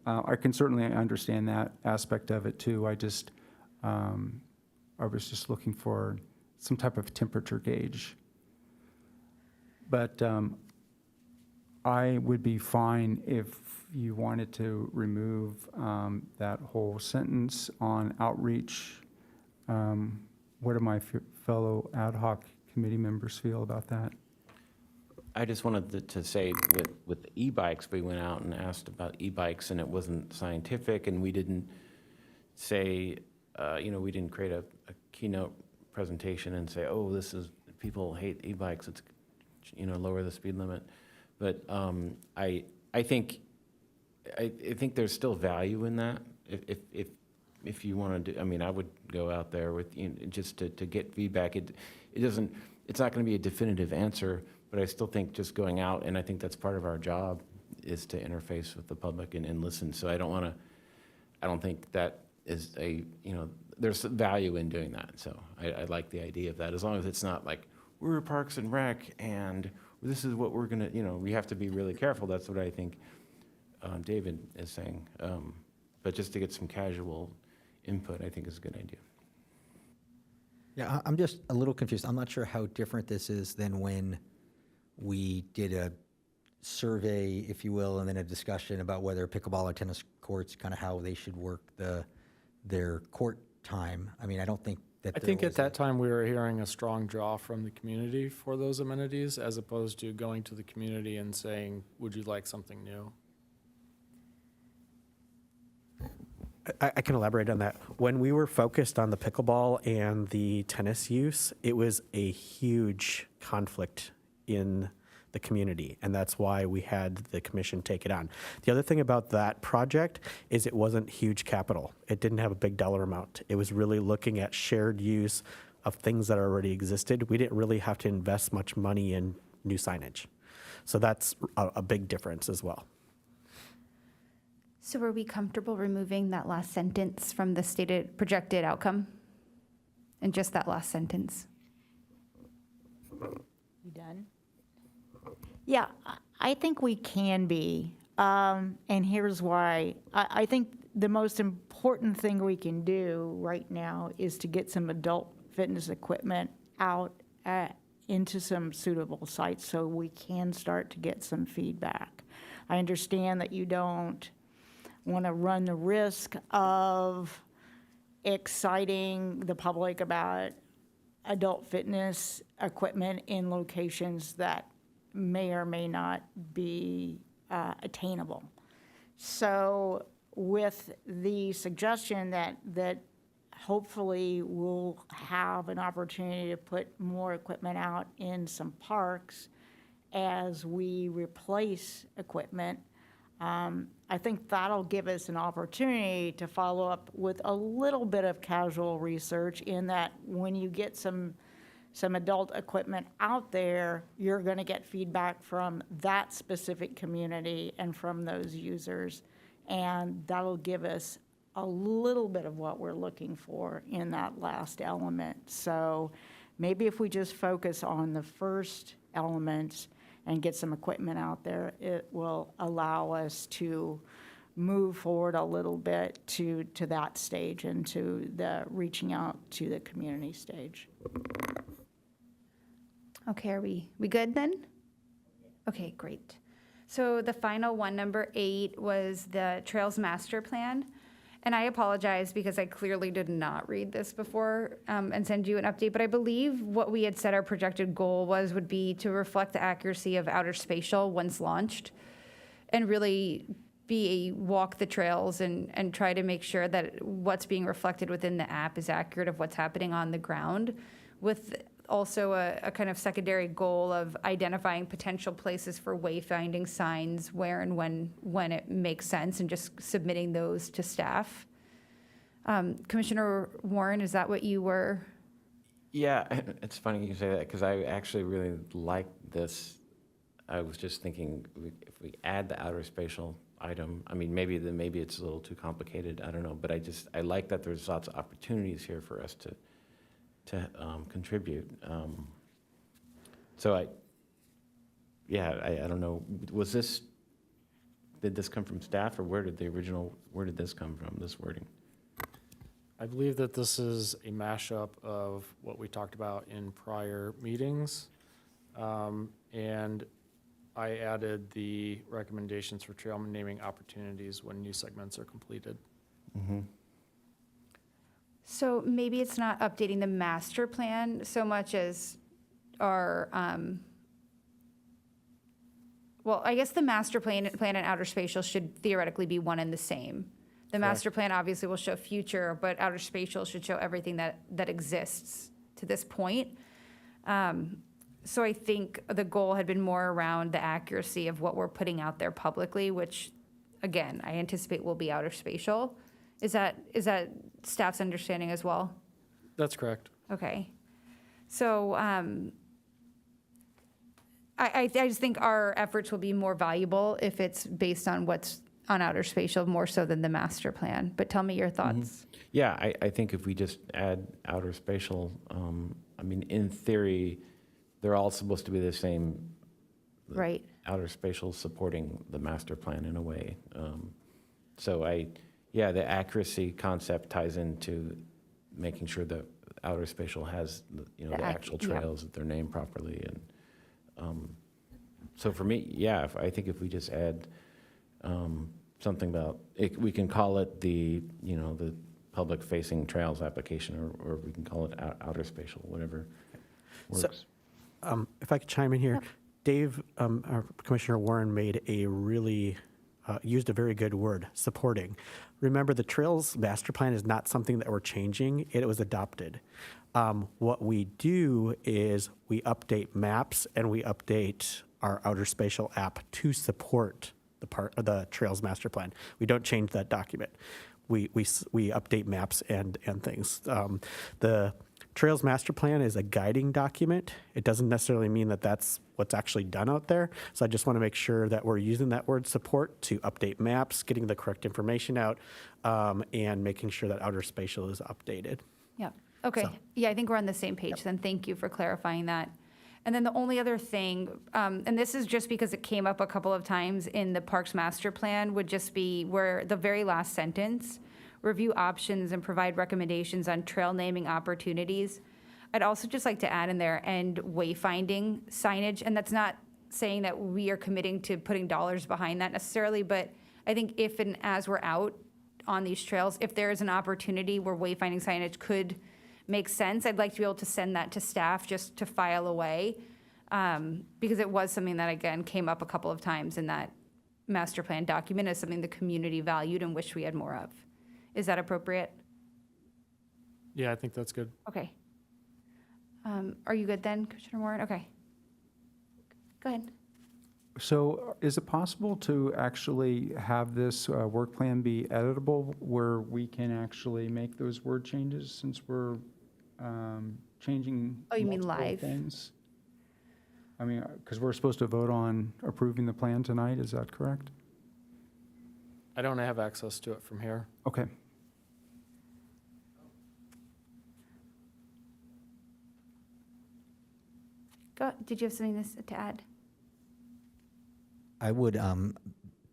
Speaker 4: I can certainly understand that aspect of it too. I was just looking for some type of temperature gauge. But I would be fine if you wanted to remove that whole sentence on outreach. What do my fellow ad hoc committee members feel about that?
Speaker 6: I just wanted to say with the e-bikes, we went out and asked about e-bikes, and it wasn't scientific, and we didn't say, we didn't create a keynote presentation and say, oh, this is, people hate e-bikes, it's, lower the speed limit. But I think there's still value in that. If you want to do, I would go out there with, just to get feedback. It's not going to be a definitive answer, but I still think just going out, and I think that's part of our job, is to interface with the public and listen. So I don't think that is there's value in doing that. So I like the idea of that, as long as it's not like, we're Parks and Rec and this is what we're going to, we have to be really careful. That's what I think David is saying. But just to get some casual input, I think is a good idea.
Speaker 11: Yeah, I'm just a little confused. I'm not sure how different this is than when we did a survey, if you will, and then a discussion about whether pickleball or tennis courts, kind of how they should work their court time. I don't think that
Speaker 9: I
Speaker 11: there
Speaker 9: think at
Speaker 11: was
Speaker 9: that time we were hearing a strong draw from the community for those amenities, as opposed to going to the community and saying, would you like something new?
Speaker 5: I can elaborate on that. When we were focused on the pickleball and the tennis use, it was a huge conflict in the community, and that's why we had the commission take it on. The other thing about that project is it wasn't huge capital. It didn't have a big dollar amount. It was really looking at shared use of things that already existed. We didn't really have to invest much money in new signage. So that's a big difference as well.
Speaker 2: So are we comfortable removing that last sentence from the stated projected outcome? And just that last sentence?
Speaker 8: You done? Yeah, I think we can be. And here's why. I think the most important thing we can do right now is to get some adult fitness equipment out into some suitable sites so we can start to get some feedback. I understand that you don't want to run the risk of exciting the public about adult fitness equipment in locations that may or may not be attainable. So with the suggestion that hopefully we'll have an opportunity to put more equipment out in some parks as we replace equipment, I think that'll give us an opportunity to follow up with a little bit of casual research, in that when you get some adult equipment out there, you're going to get feedback from that specific community and from those users, and that'll give us a little bit of what we're looking for in that last element. So maybe if we just focus on the first elements and get some equipment out there, it will allow us to move forward a little bit to that stage and to the reaching out to the community stage.
Speaker 2: Okay, are we good then? Okay, great. So the final one, number 8, was the Trails Master Plan. And I apologize because I clearly did not read this before and send you an update, but I believe what we had said our projected goal would be to reflect the accuracy of outer spatial once launched, and really walk the trails and try to make sure that what's being reflected within the app is accurate of what's happening on the ground, with also a kind of secondary goal of identifying potential places for wayfinding signs where and when it makes sense, and just submitting those to staff. Commissioner Warren, is that what you were?
Speaker 6: Yeah, it's funny you say that, because I actually really like this. I was just thinking, if we add the outer spatial item, I mean, maybe it's a little too complicated, I don't know, but I like that there's lots of opportunities here for us to contribute. So I don't know, did this come from staff, or where did this come from, this wording?
Speaker 9: I believe that this is a mashup of what we talked about in prior meetings. And I added the recommendations for trail naming opportunities when new segments are completed.
Speaker 6: Mm-hmm.
Speaker 2: So maybe it's not updating the master plan so much as our, well, I guess the master plan and outer spatial should theoretically be one and the same. The master plan obviously will show future, but outer spatial should show everything that exists to this point. So I think the goal had been more around the accuracy of what we're putting out there publicly, which, again, I anticipate will be outer spatial. Is that staff's understanding as well?
Speaker 9: That's correct.
Speaker 2: Okay. So I just think our efforts will be more valuable if it's based on what's on outer spatial more so than the master plan. But tell me your thoughts.
Speaker 6: Yeah, I think if we just add outer spatial, I mean, in theory, they're all supposed to be the same.
Speaker 2: Right.
Speaker 6: Outer spatial supporting the master plan in a way. So the accuracy concept ties into making sure that outer spatial has, the actual trails, that they're named properly. And so for me, I think if we just add something about, we can call it the public-facing trails application, or we can call it outer spatial, whatever works.
Speaker 5: So, if I could chime in here,
Speaker 2: Yep.
Speaker 5: Dave, our Commissioner Warren made used a very good word, supporting. Remember, the Trails Master Plan is not something that we're changing. It was adopted. What we do is we update maps and we update our outer spatial app to support the Trails Master Plan. We don't change that document. We update maps and things. The Trails Master Plan is a guiding document. It doesn't necessarily mean that that's what's actually done out there. So I just want to make sure that we're using that word support to update maps, getting the correct information out, and making sure that outer spatial is updated.
Speaker 2: Yeah. Okay.
Speaker 5: So-
Speaker 2: Yeah, I think we're on the same page then. Thank you for clarifying that. And then the only other thing, and this is just because it came up a couple of times in the Parks Master Plan, would just be where the very last sentence, review options and provide recommendations on trail naming opportunities. I'd also just like to add in there, and wayfinding signage, and that's not saying that we are committing to putting dollars behind that necessarily, but I think if and as we're out on these trails, if there is an opportunity where wayfinding signage could make sense, I'd like to be able to send that to staff just to file away, because it was something that, again, came up a couple of times in that master plan document as something the community valued and wished we had more of. Is that appropriate?
Speaker 9: Yeah, I think that's good.
Speaker 2: Okay. Are you good then, Commissioner Warren? Okay. Go ahead.
Speaker 4: So is it possible to actually have this work plan be editable, where we can actually make those word changes, since we're changing
Speaker 2: Oh, you mean
Speaker 4: multiple
Speaker 2: live?
Speaker 4: things? I mean, because we're supposed to vote on approving the plan tonight, is that correct?
Speaker 9: I don't have access to it from here.
Speaker 4: Okay.
Speaker 2: Did you have something to add?
Speaker 11: I would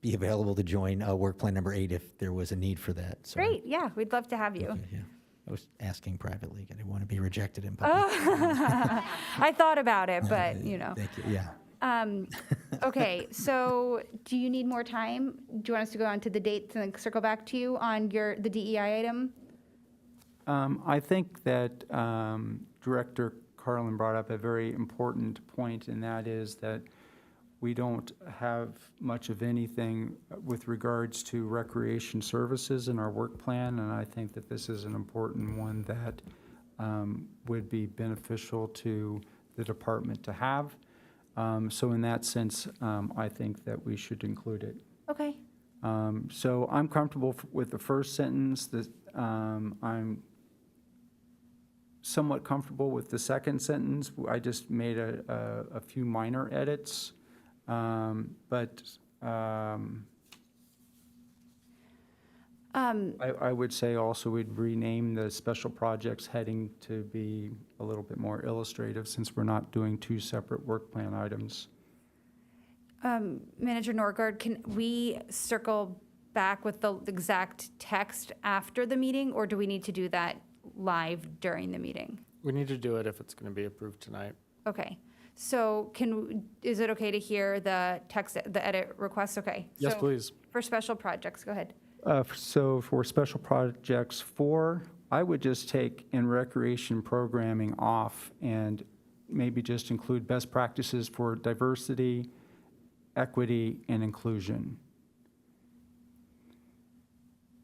Speaker 11: be available to join work plan number 8 if there was a need for that. So
Speaker 2: Great. Yeah, we'd love to have you.
Speaker 11: Okay, yeah. I was asking privately. I didn't want to be rejected in public.
Speaker 2: Oh, I thought about it, but
Speaker 11: Thank you. Yeah.
Speaker 2: Okay, so do you need more time? Do you want us to go on to the dates and then circle back to you on the DEI item?
Speaker 4: I think that Director Carlin brought up a very important point, and that is that we don't have much of anything with regards to recreation services in our work plan, and I think that this is an important one that would be beneficial to the department to have. So in that sense, I think that we should include it.
Speaker 2: Okay.
Speaker 4: So I'm comfortable with the first sentence. I'm somewhat comfortable with the second sentence. I just made a few minor edits. I would say also we'd rename the special projects heading to be a little bit more illustrative, since we're not doing two separate work plan items.
Speaker 2: Manager Norgard, can we circle back with the exact text after the meeting, or do we need to do that live during the meeting?
Speaker 9: We need to do it if it's going to be approved tonight.
Speaker 2: Okay, so is it okay to hear the text, the edit request? Okay.
Speaker 9: Yes,
Speaker 2: So
Speaker 9: please.
Speaker 2: For special projects, go ahead.
Speaker 4: So for special projects 4, I would just take in recreation programming off and maybe just include best practices for diversity, equity, and inclusion.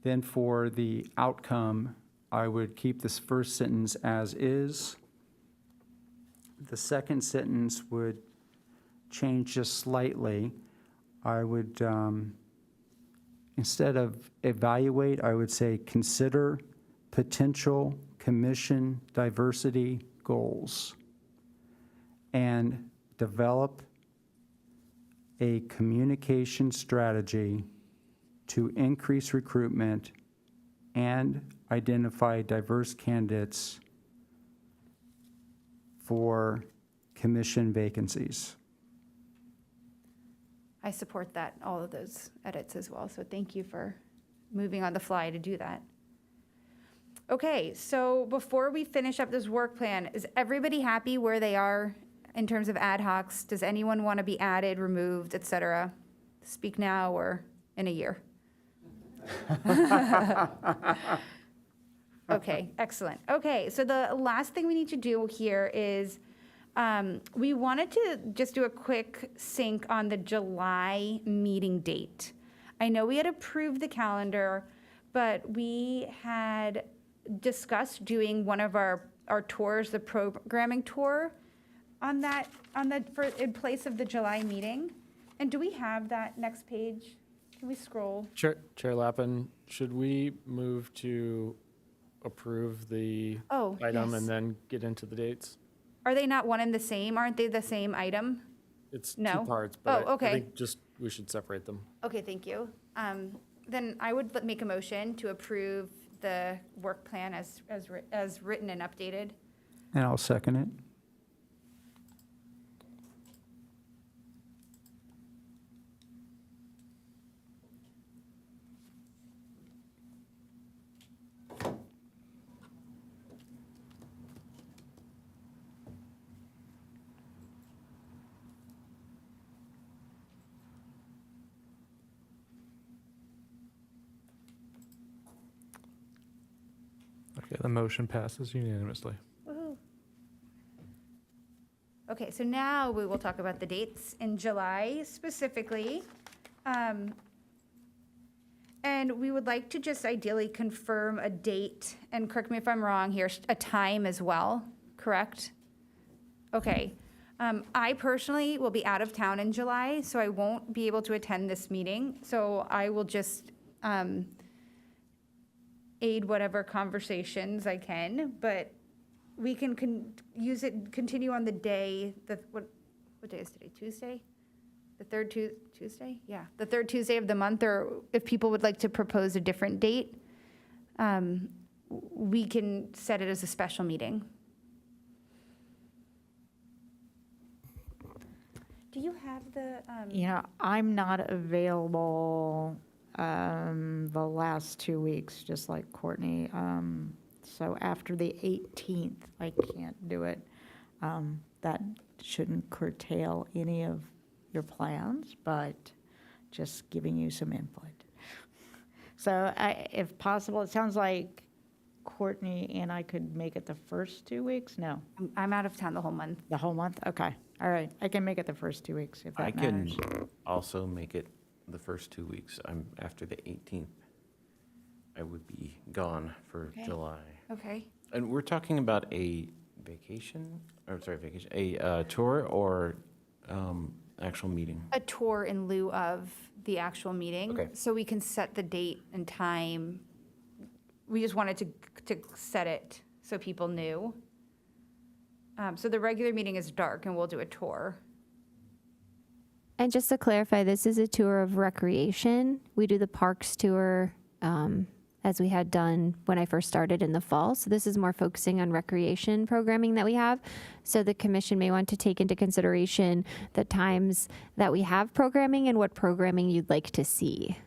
Speaker 4: Then for the outcome, I would keep this first sentence as is. The second sentence would change just slightly. I would, instead of evaluate, I would say consider potential commission diversity goals and develop a communication strategy to increase recruitment and identify diverse candidates for commission vacancies.
Speaker 2: I support that, all of those edits as well, so thank you for moving on the fly to do that. Okay, so before we finish up this work plan, is everybody happy where they are in terms of ad hocs? Does anyone want to be added, removed, et cetera? Speak now or in a year. Okay, excellent. Okay, so the last thing we need to do here is we wanted to just do a quick sync on the July meeting date. I know we had approved the calendar, but we had discussed doing one of our tours, the programming tour, in place of the July meeting. And do we have that next page? Can we scroll?
Speaker 9: Chair Lappin, should we move to approve the item
Speaker 2: yes.
Speaker 9: and then get into the dates?
Speaker 2: Are they not one and the same? Aren't they the same item?
Speaker 9: It's
Speaker 2: No?
Speaker 9: two parts, but
Speaker 2: Oh, okay.
Speaker 9: I think just we should separate them.
Speaker 2: Okay, thank you. Then I would make a motion to approve the work plan as written and updated.
Speaker 4: And I'll second it.
Speaker 1: Okay, the motion passes unanimously.
Speaker 2: Woohoo. Okay, so now we will talk about the dates in July specifically. And we would like to just ideally confirm a date, and correct me if I'm wrong here, a time as well, correct? Okay. I personally will be out of town in July, so I won't be able to attend this meeting. So I will just aid whatever conversations I can, but we can continue on the day, what day is today, Tuesday? The third Tuesday? Yeah, the third Tuesday of the month, or if people would like to propose a different date, we can set it as a special meeting. Do you have the?
Speaker 8: I'm not available the last 2 weeks, just like Courtney. So after the 18th, I can't do it. That shouldn't curtail any of your plans, but just giving you some input. So if possible, it sounds like Courtney and I could make it the first 2 weeks? No,
Speaker 2: I'm out of town the whole month.
Speaker 8: the whole month? Okay, all right. I can make it the first 2 weeks if
Speaker 6: I
Speaker 8: that matters.
Speaker 6: can also make it the first 2 weeks. I'm after the 18th. I would be gone for
Speaker 2: Okay.
Speaker 6: July.
Speaker 2: Okay.
Speaker 6: And we're talking about a vacation, a tour or actual meeting?
Speaker 2: A tour in lieu of the actual meeting.
Speaker 6: Okay.
Speaker 2: So we can set the date and time. We just wanted to set it so people knew. So the regular meeting is dark and we'll do a tour.
Speaker 3: And just to clarify, this is a tour of recreation. We do the parks tour as we had done when I first started in the fall. So this is more focusing on recreation programming that we have. So the commission may want to take into consideration the times that we have programming and what programming you'd like to see.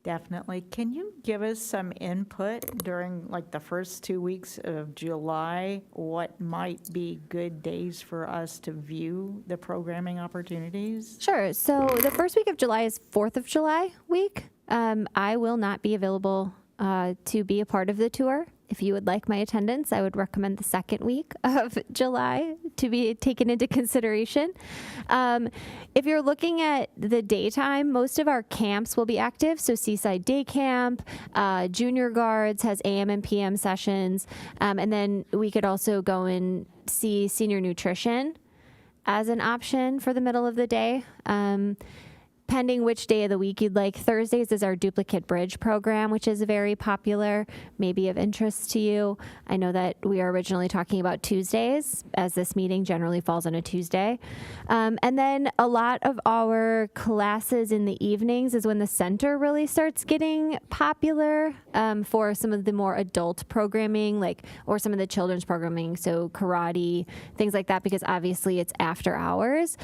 Speaker 8: Definitely. Can you give us some input during like the first 2 weeks of July? What might be good days for us to view the programming opportunities?
Speaker 3: Sure. So the first week of July is 4th of July week. I will not be available to be a part of the tour. If you would like my attendance, I would recommend the second week of July to be taken into consideration. If you're looking at the daytime, most of our camps will be active. So Seaside Day Camp, Junior Guards has AM and PM sessions. And then we could also go and see senior nutrition as an option for the middle of the day. Pending which day of the week you'd like. Thursdays is our duplicate bridge program, which is very popular, maybe of interest to you. I know that we are originally talking about Tuesdays, as this meeting generally falls on a Tuesday. And then a lot of our classes in the evenings is when the center really starts getting popular for some of the more adult programming, or some of the children's programming, so karate, things like that, because obviously it's after hours.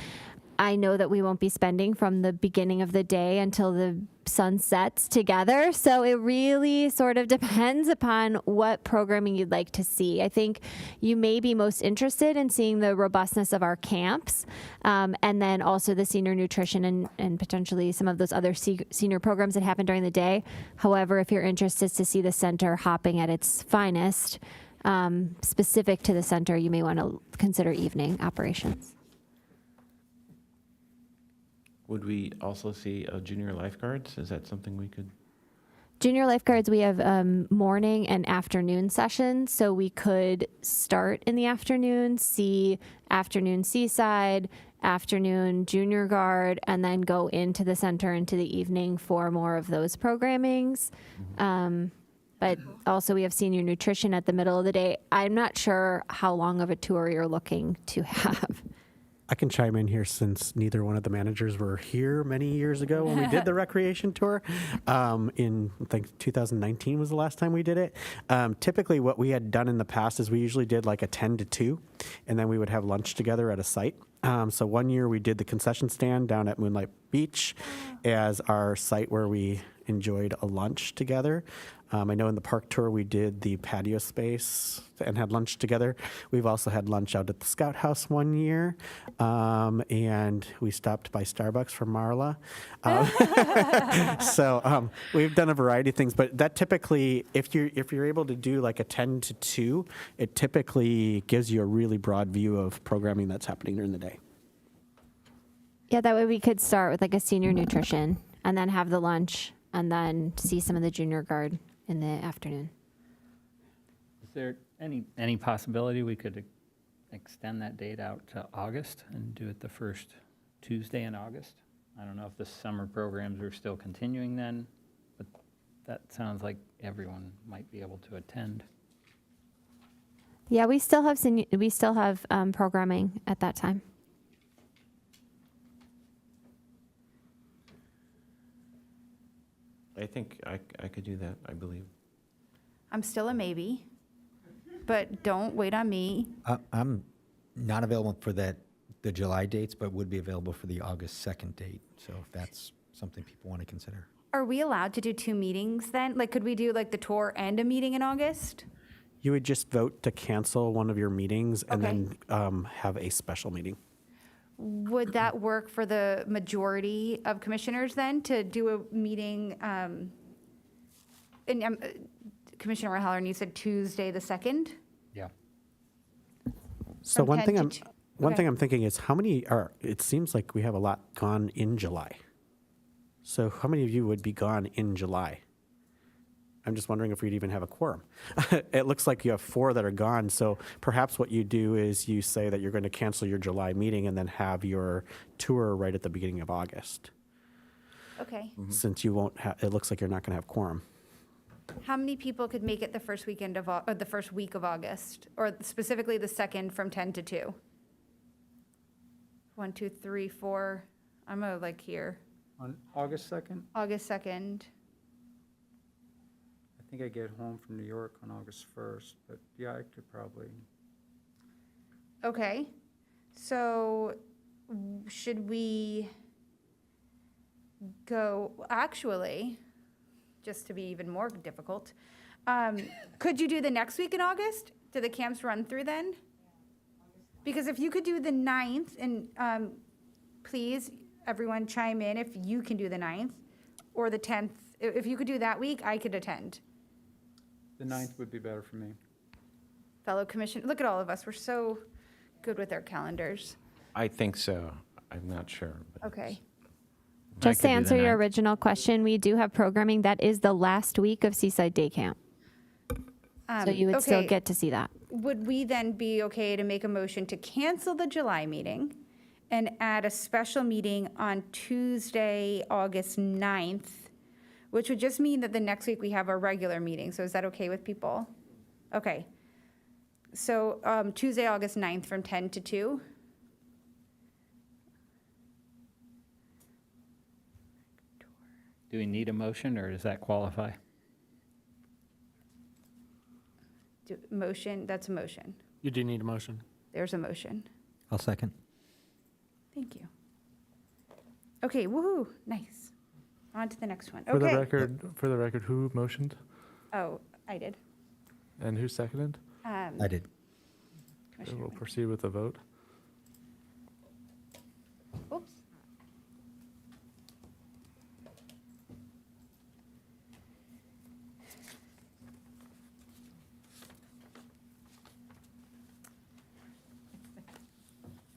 Speaker 3: I know that we won't be spending from the beginning of the day until the sun sets together. So it really sort of depends upon what programming you'd like to see. I think you may be most interested in seeing the robustness of our camps, and then also the senior nutrition and potentially some of those other senior programs that happen during the day. However, if you're interested to see the center hopping at its finest, specific to the center, you may want to consider evening operations.
Speaker 6: Would we also see junior lifeguards? Is that something we could?
Speaker 3: Junior lifeguards, we have morning and afternoon sessions, so we could start in the afternoon, see afternoon Seaside, afternoon junior guard, and then go into the center into the evening for more of those programmings. But also we have senior nutrition at the middle of the day. I'm not sure how long of a tour you're looking to have.
Speaker 5: I can chime in here since neither one of the managers were here many years ago when we did the recreation tour. In, I think, 2019 was the last time we did it. Typically, what we had done in the past is we usually did like a 10 to 2, and then we would have lunch together at a site. So one year we did the concession stand down at Moonlight Beach as our site where we enjoyed a lunch together. I know in the park tour we did the patio space and had lunch together. We've also had lunch out at the Scout House one year, and we stopped by Starbucks for Marla. So we've done a variety of things, but that typically, if you're able to do like a 10 to 2, it typically gives you a really broad view of programming that's happening during the day.
Speaker 3: Yeah, that way we could start with like a senior nutrition and then have the lunch and then see some of the junior guard in the afternoon.
Speaker 10: Is there any possibility we could extend that date out to August and do it the first Tuesday in August? I don't know if the summer programs are still continuing then, but that sounds like everyone might be able to attend.
Speaker 3: Yeah, we still have programming at that time.
Speaker 6: I think I could do that, I believe.
Speaker 2: I'm still a maybe, but don't wait on me.
Speaker 11: I'm not available for the July dates, but would be available for the August 2nd date. So if that's something people want to consider.
Speaker 2: Are we allowed to do 2 meetings then? Like, could we do like the tour and a meeting in August?
Speaker 5: You would just vote to cancel one of your meetings and
Speaker 2: Okay.
Speaker 5: then have a special meeting.
Speaker 2: Would that work for the majority of commissioners then, to do a meeting? And Commissioner O'Halloran, you said Tuesday the 2nd?
Speaker 10: Yeah.
Speaker 5: So
Speaker 2: From
Speaker 5: one
Speaker 2: 10
Speaker 5: thing
Speaker 2: to
Speaker 5: I'm,
Speaker 2: 2.
Speaker 5: one
Speaker 2: Okay.
Speaker 5: thing I'm thinking is how many are, it seems like we have a lot gone in July. So how many of you would be gone in July? I'm just wondering if we'd even have a quorum. It looks like you have 4 that are gone, so perhaps what you do is you say that you're going to cancel your July meeting and then have your tour right at the beginning of August,
Speaker 2: Okay.
Speaker 5: since you won't have, it looks like you're not going to have quorum.
Speaker 2: How many people could make it the first weekend of, or the first week of August, or specifically the 2nd from 10 to 2? 1, 2, 3, 4. I'm like here.
Speaker 4: On August 2nd,
Speaker 2: August 2nd.
Speaker 4: I think I get home from New York on August 1st, but yeah, I could probably.
Speaker 2: Okay. So should we go, actually, just to be even more difficult, could you do the next week in August? Do the camps run through then? Because if you could do the 9th, and please, everyone chime in if you can do the 9th, or the 10th. If you could do that week, I could attend.
Speaker 4: The 9th would be better for me.
Speaker 2: Fellow commission, look at all of us, we're so good with our calendars.
Speaker 6: I think so. I'm not sure. but
Speaker 2: Okay.
Speaker 3: Just to
Speaker 10: could do the
Speaker 3: answer your
Speaker 10: 9th.
Speaker 3: original question, we do have programming that is the last week of Seaside Day Camp. So you would still
Speaker 2: okay.
Speaker 3: get to see that.
Speaker 2: Would we then be okay to make a motion to cancel the July meeting and add a special meeting on Tuesday, August 9th, which would just mean that the next week we have our regular meeting. So is that okay with people? Okay. So Tuesday, August 9th from 10 to 2?
Speaker 10: Do we need a motion, or does that qualify?
Speaker 2: Motion, that's a motion.
Speaker 9: You do need a motion.
Speaker 2: There's a motion.
Speaker 11: I'll second.
Speaker 2: Thank you. Okay, woohoo, nice. On to the next one.
Speaker 1: For the
Speaker 2: Okay.
Speaker 1: record, who motioned
Speaker 2: Oh, I did.
Speaker 1: and who seconded?
Speaker 2: Um,
Speaker 11: I did.
Speaker 2: Commissioner
Speaker 1: We'll
Speaker 2: Wynn.
Speaker 1: proceed with the vote.
Speaker 2: Oops.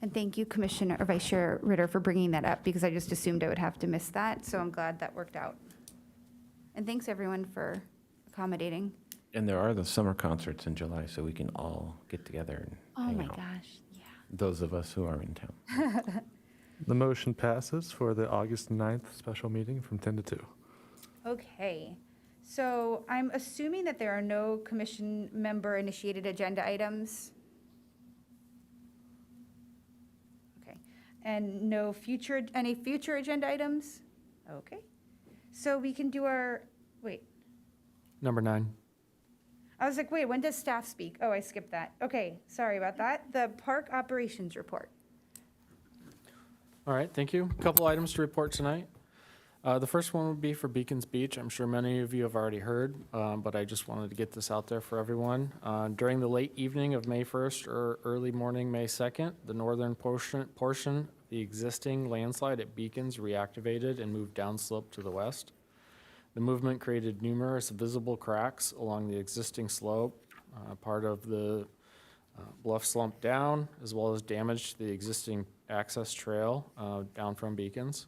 Speaker 2: And thank you, Commissioner, or Vice Chair Ritter, for bringing that up, because I just assumed I would have to miss that, so I'm glad that worked out. And thanks, everyone, for accommodating.
Speaker 6: And there are the summer concerts in July, so we can all get together and
Speaker 2: Oh,
Speaker 6: hang
Speaker 2: my
Speaker 6: out.
Speaker 2: gosh, yeah.
Speaker 6: Those of us who are in town.
Speaker 1: The motion passes for the August 9th special meeting from 10 to 2.
Speaker 2: Okay, so I'm assuming that there are no commission member-initiated agenda items? Okay, and no any future agenda items? Okay, so we can do our, wait,
Speaker 9: Number 9.
Speaker 2: I was like, wait, when does staff speak? Oh, I skipped that. Okay, sorry about that. The park operations report.
Speaker 9: All right, thank you. A couple items to report tonight. The first one would be for Beacons Beach. I'm sure many of you have already heard, but I just wanted to get this out there for everyone. During the late evening of May 1st or early morning May 2nd, the northern portion of the existing landslide at Beacons reactivated and moved downslope to the west. The movement created numerous visible cracks along the existing slope, part of the bluff slumped down, as well as damage to the existing access trail down from Beacons.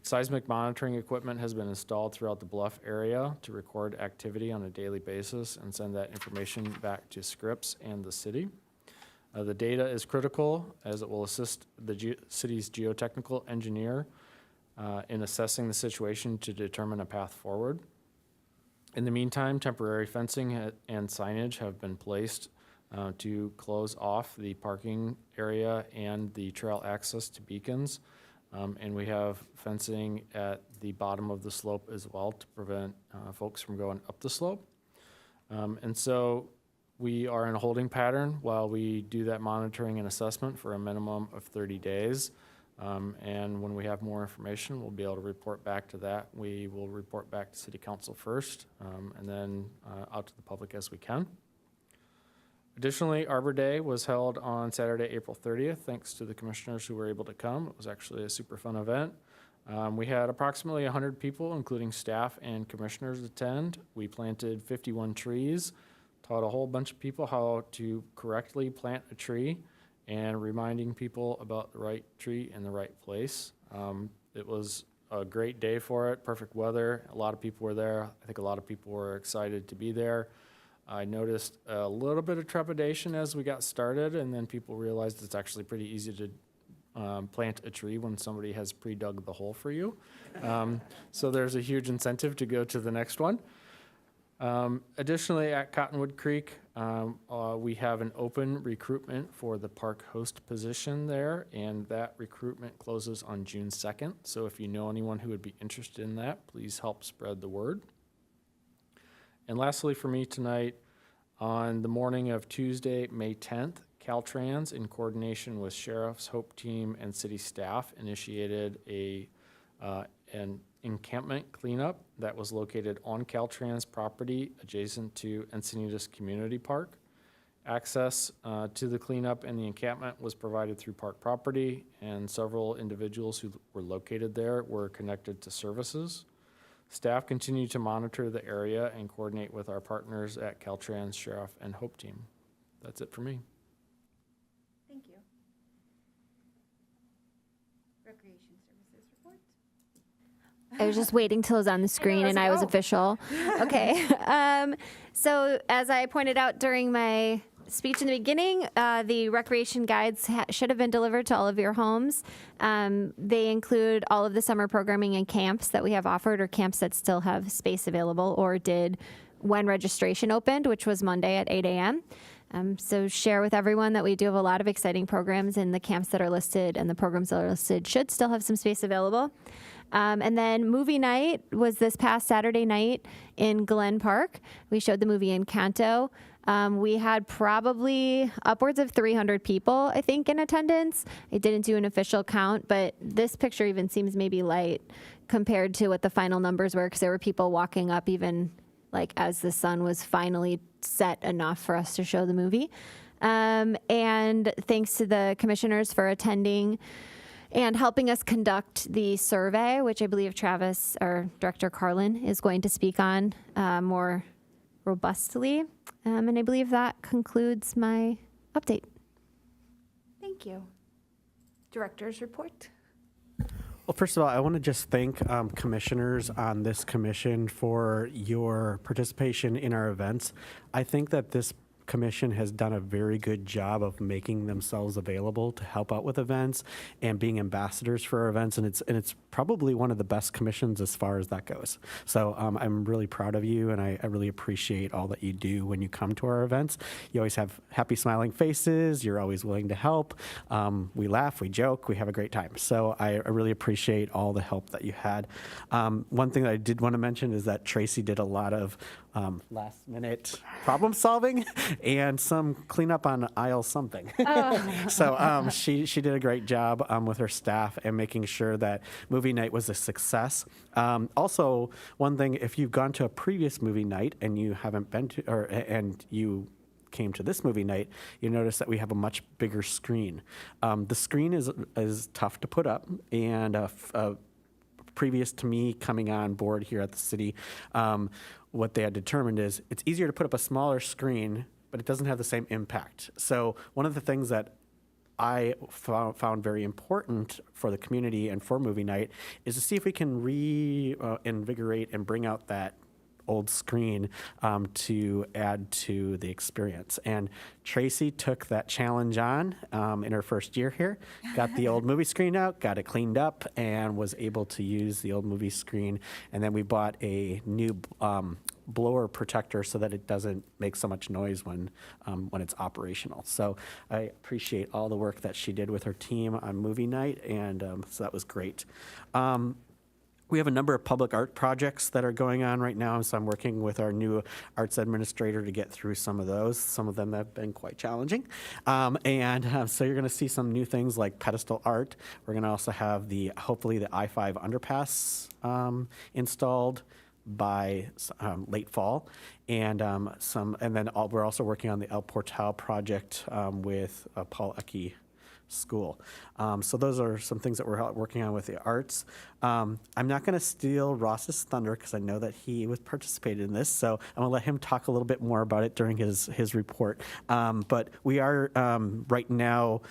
Speaker 9: Seismic monitoring equipment has been installed throughout the bluff area to record activity on a daily basis and send that information back to Scripps and the city. The data is critical as it will assist the city's geotechnical engineer in assessing the situation to determine a path forward. In the meantime, temporary fencing and signage have been placed to close off the parking area and the trail access to Beacons. And we have fencing at the bottom of the slope as well to prevent folks from going up the slope. And so we are in a holding pattern while we do that monitoring and assessment for a minimum of 30 days. And when we have more information, we'll be able to report back to that. We will report back to City Council first, and then out to the public as we can. Additionally, Arbor Day was held on Saturday, April 30th, thanks to the commissioners who were able to come. It was actually a super fun event. We had approximately 100 people, including staff and commissioners, attend. We planted 51 trees, taught a whole bunch of people how to correctly plant a tree, and reminding people about the right tree in the right place. It was a great day for it, perfect weather. A lot of people were there. I think a lot of people were excited to be there. I noticed a little bit of trepidation as we got started, and then people realized it's actually pretty easy to plant a tree when somebody has pre-dug the hole for you. So there's a huge incentive to go to the next one. Additionally, at Cottonwood Creek, we have an open recruitment for the park host position there, and that recruitment closes on June 2nd. So if you know anyone who would be interested in that, please help spread the word. And lastly for me tonight, on the morning of Tuesday, May 10th, Caltrans, in coordination with Sheriff's Hope Team and city staff, initiated an encampment cleanup that was located on Caltrans property adjacent to Encinitas Community Park. Access to the cleanup and the encampment was provided through park property, and several individuals who were located there were connected to services. Staff continue to monitor the area and coordinate with our partners at Caltrans, Sheriff, and Hope Team. That's it for me.
Speaker 2: Thank you. Recreation Services report?
Speaker 3: I was just waiting till it was on the screen and I was official. Okay. So as I pointed out during my speech in the beginning, the recreation guides should have been delivered to all of your homes. They include all of the summer programming and camps that we have offered, or camps that still have space available or did when registration opened, which was Monday at 8 a.m. So share with everyone that we do have a lot of exciting programs, and the camps that are listed and the programs that are listed should still have some space available. And then movie night was this past Saturday night in Glen Park. We showed the movie Encanto. We had probably upwards of 300 people, I think, in attendance. I didn't do an official count, but this picture even seems maybe light compared to what the final numbers were, because there were people walking up even like as the sun was finally set enough for us to show the movie. And thanks to the commissioners for attending and helping us conduct the survey, which I believe Travis, or Director Carlin, is going to speak on more robustly. And I believe that concludes my update.
Speaker 2: Thank you. Director's report?
Speaker 5: Well, first of all, I want to just thank commissioners on this commission for your participation in our events. I think that this commission has done a very good job of making themselves available to help out with events and being ambassadors for our events, and it's probably one of the best commissions as far as that goes. So I'm really proud of you, and I really appreciate all that you do when you come to our events. You always have happy, smiling faces. You're always willing to help. We laugh, we joke, we have a great time. So I really appreciate all the help that you had. One thing that I did want to mention is that Tracy did a lot of last minute problem solving and some cleanup on aisle something. So she did a great job with her staff and making sure that movie night was a success. Also, one thing, if you've gone to a previous movie night and you haven't been to, and you came to this movie night, you notice that we have a much bigger screen. The screen is tough to put up, and previous to me coming on board here at the city, what they had determined is it's easier to put up a smaller screen, but it doesn't have the same impact. So one of the things that I found very important for the community and for movie night is to see if we can reinvigorate and bring out that old screen to add to the experience. And Tracy took that challenge on in her first year here, got the old movie screen out, got it cleaned up, and was able to use the old movie screen. And then we bought a new blower protector so that it doesn't make so much noise when it's operational. So I appreciate all the work that she did with her team on movie night, and so that was great. We have a number of public art projects that are going on right now, so I'm working with our new arts administrator to get through some of those. Some of them have been quite challenging. So you're going to see some new things like pedestal art. We're going to also have hopefully the I-5 underpass installed by late fall, and then we're also working on the El Portal project with Paul Ecke school. So those are some things that we're working on with the arts. I'm not going to steal Ross's thunder because I know that he was participated in this, so I'm going to let him talk a little bit more about it during his report. But we are right now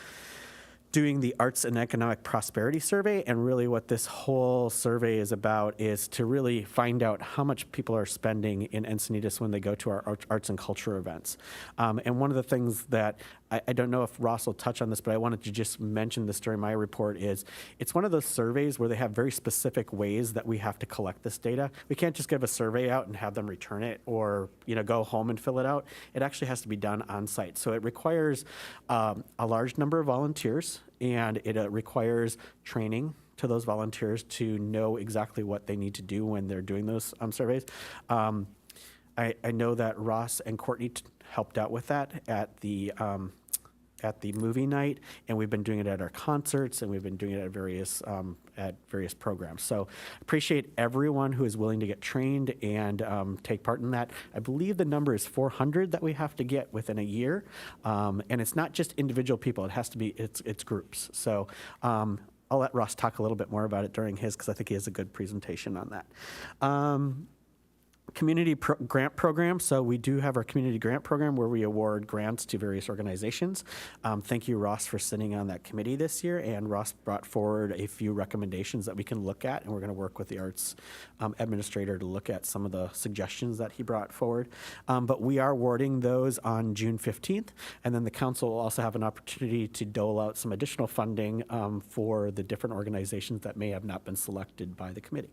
Speaker 5: doing the Arts and Economic Prosperity Survey, and really what this whole survey is about is to really find out how much people are spending in Encinitas when they go to our arts and culture events. And one of the things that, I don't know if Ross will touch on this, but I wanted to just mention this during my report, is it's one of those surveys where they have very specific ways that we have to collect this data. We can't just give a survey out and have them return it or go home and fill it out. It actually has to be done on site. So it requires a large number of volunteers, and it requires training to those volunteers to know exactly what they need to do when they're doing those surveys. I know that Ross and Courtney helped out with that at the movie night, and we've been doing it at our concerts, and we've been doing it at various programs. So appreciate everyone who is willing to get trained and take part in that. I believe the number is 400 that we have to get within a year, and it's not just individual people. It has to be it's groups. So I'll let Ross talk a little bit more about it during his, because I think he has a good presentation on that. Community grant program. So we do have our community grant program where we award grants to various organizations. Thank you, Ross, for sitting on that committee this year. And Ross brought forward a few recommendations that we can look at, and we're going to work with the arts administrator to look at some of the suggestions that he brought forward. But we are awarding those on June 15th, and then the council will also have an opportunity to dole out some additional funding for the different organizations that may have not been selected by the committee.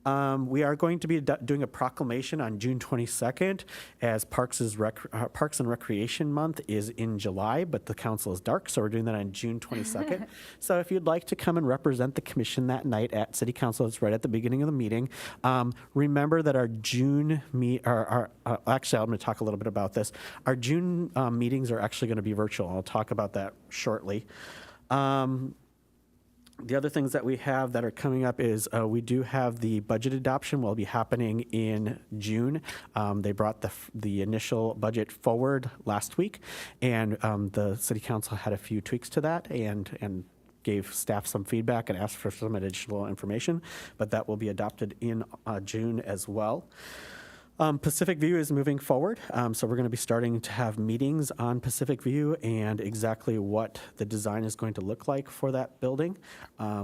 Speaker 5: We are going to be doing a proclamation on June 22nd, as Parks and Recreation Month is in July, but the council is dark, so we're doing that on June 22nd. So if you'd like to come and represent the commission that night at City Council, it's right at the beginning of the meeting. Remember that our June actually, I'm going to talk a little bit about this. Our June meetings are actually going to be virtual. I'll talk about that shortly. The other things that we have that are coming up is we do have the budget adoption will be happening in June. They brought the initial budget forward last week, and the City Council had a few tweaks to that and gave staff some feedback and asked for some additional information, but that will be adopted in June as well. Pacific View is moving forward, so we're going to be starting to have meetings on Pacific View and exactly what the design is going to look like for that building.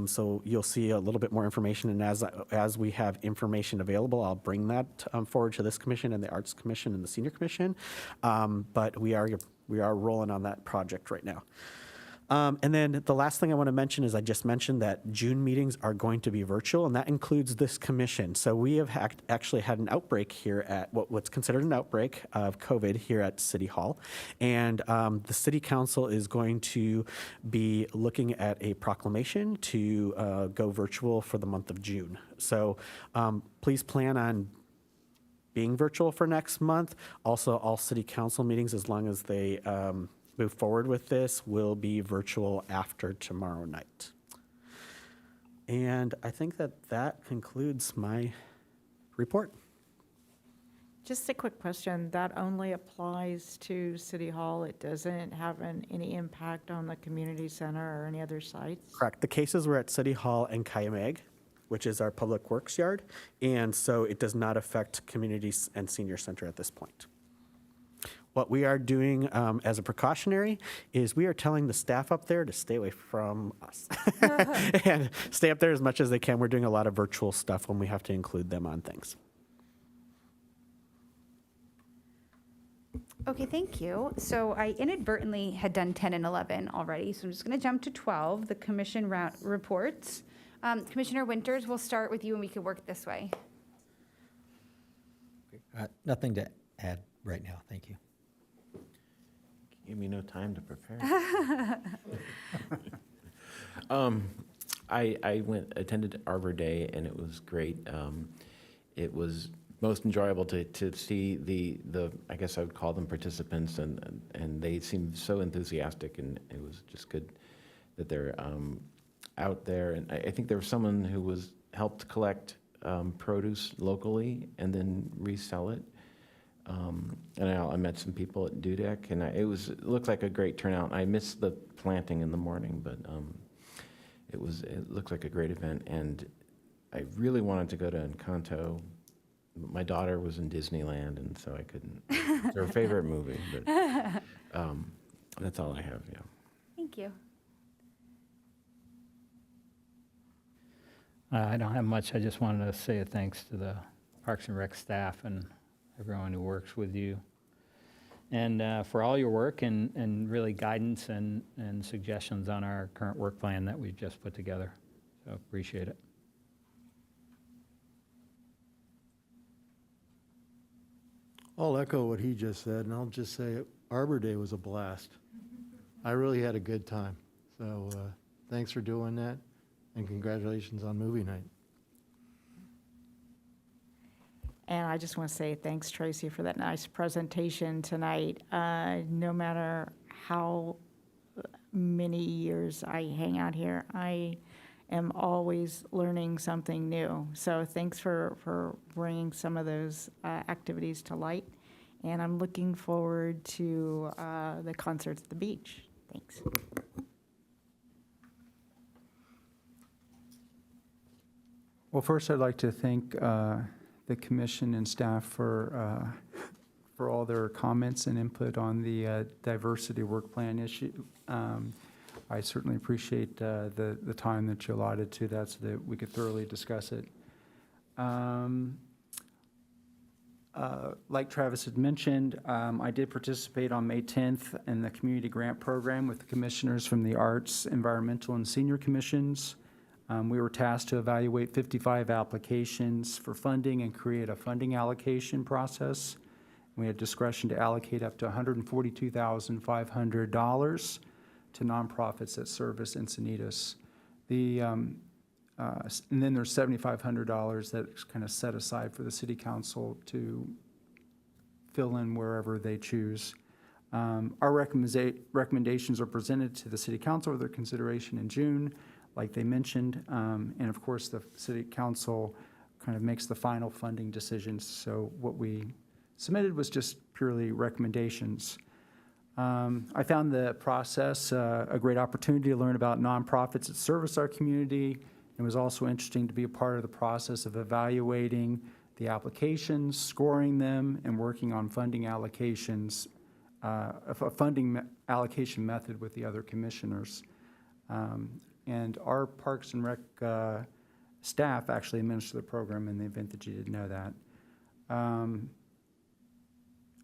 Speaker 5: So you'll see a little bit more information, and as we have information available, I'll bring that forward to this commission and the Arts Commission and the Senior Commission. But we are rolling on that project right now. And then the last thing I want to mention is I just mentioned that June meetings are going to be virtual, and that includes this commission. So we have actually had an outbreak here at what's considered an outbreak of COVID here at City Hall. And the City Council is going to be looking at a proclamation to go virtual for the month of June. So please plan on being virtual for next month. Also, all City Council meetings, as long as they move forward with this, will be virtual after tomorrow night. And I think that concludes my report.
Speaker 8: Just a quick question, that only applies to City Hall? It doesn't have any impact on the community center or any other sites?
Speaker 5: Correct. The cases were at City Hall and Kayameg, which is our public works yard, and so it does not affect communities and senior center at this point. What we are doing as a precautionary is we are telling the staff up there to stay away from us and stay up there as much as they can. We're doing a lot of virtual stuff when we have to include them on things.
Speaker 2: Okay, thank you. So I inadvertently had done 10 and 11 already, so I'm just going to jump to 12, the commission reports. Commissioner Winters, we'll start with you and we can work this way.
Speaker 11: Nothing to add right now, thank you.
Speaker 6: Give me no time to prepare. I attended Arbor Day, and it was great. It was most enjoyable to see the I guess I would call them participants, and they seemed so enthusiastic, and it was just good that they're out there. And I think there was someone who was helped collect produce locally and then resell it. And I met some people at Dudek, and it looked like a great turnout. I missed the planting in the morning, but it looked like a great event, and I really wanted to go to Encanto. My daughter was in Disneyland, and so I couldn't. It's her favorite movie, but that's all I have, yeah.
Speaker 2: Thank you.
Speaker 10: I don't have much. I just wanted to say a thanks to the Parks and Rec staff and everyone who works with you. And for all your work and really guidance and suggestions on our current work plan that we've just put together. So appreciate it.
Speaker 7: I'll echo what he just said, and I'll just say Arbor Day was a blast. I really had a good time. So thanks for doing that, and congratulations on movie night.
Speaker 8: And I just want to say thanks, Tracy, for that nice presentation tonight. No matter how many years I hang out here, I am always learning something new. So thanks for bringing some of those activities to light. And I'm looking forward to the concerts at the beach. Thanks.
Speaker 4: Well, first, I'd like to thank the commission and staff for all their comments and input on the diversity work plan issue. I certainly appreciate the time that you allotted to that so that we could thoroughly discuss it. Like Travis had mentioned, I did participate on May 10th in the community grant program with the commissioners from the Arts, Environmental, and Senior Commissions. We were tasked to evaluate 55 applications for funding and create a funding allocation process. We had discretion to allocate up to $142,500 to nonprofits that service Encinitas. And then there's $7,500 that's kind of set aside for the city council to fill in wherever they choose. Our recommendations are presented to the city council for their consideration in June, like they mentioned, and of course the city council kind of makes the final funding decisions. So what we submitted was just purely recommendations. I found the process a great opportunity to learn about nonprofits that service our community. It was also interesting to be a part of the process of evaluating the applications, scoring them, and working on funding allocations, a funding allocation method with the other commissioners. And our Parks and Rec staff actually administer the program in the event that you didn't know that.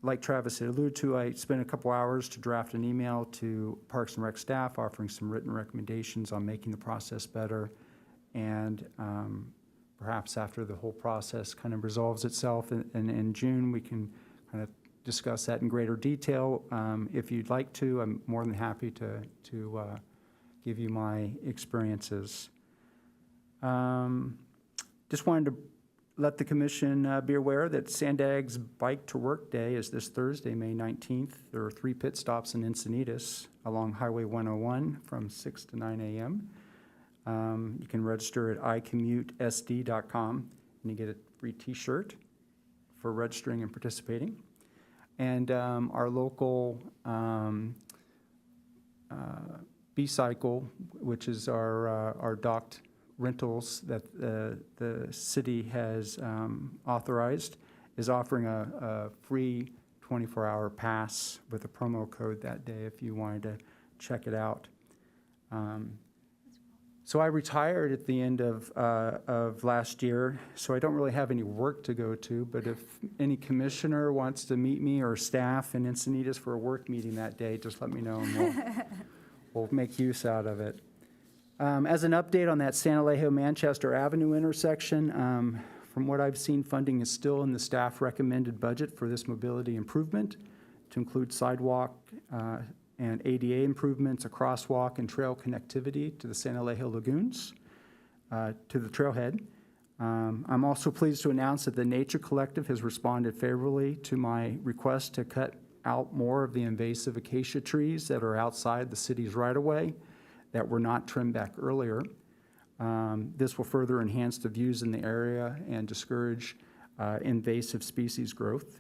Speaker 4: Like Travis had alluded to, I spent a couple hours to draft an email to Parks and Rec staff offering some written recommendations on making the process better. And perhaps after the whole process kind of resolves itself in June, we can kind of discuss that in greater detail. If you'd like to, I'm more than happy to give you my experiences. Just wanted to let the commission be aware that Sandag's Bike to Work Day is this Thursday, May 19th. There are 3 pit stops in Encinitas along Highway 101 from 6 to 9 a.m. You can register at iCommuteSD.com and you get a free t-shirt for registering and participating. And our local B-Cycle, which is our docked rentals that the city has authorized, is offering a free 24-hour pass with a promo code that day if you wanted to check it out. So I retired at the end of last year, so I don't really have any work to go to, but if any commissioner wants to meet me or staff in Encinitas for a work meeting that day, just let me know and we'll make use out of it. As an update on that San Elejo-Manchester Avenue intersection, from what I've seen, funding is still in the staff recommended budget for this mobility improvement to include sidewalk and ADA improvements, a crosswalk and trail connectivity to the San Elejo Lagoons, to the trailhead. I'm also pleased to announce that the Nature Collective has responded favorably to my request to cut out more of the invasive acacia trees that are outside the city's right-of-way that were not trimmed back earlier. This will further enhance the views in the area and discourage invasive species growth.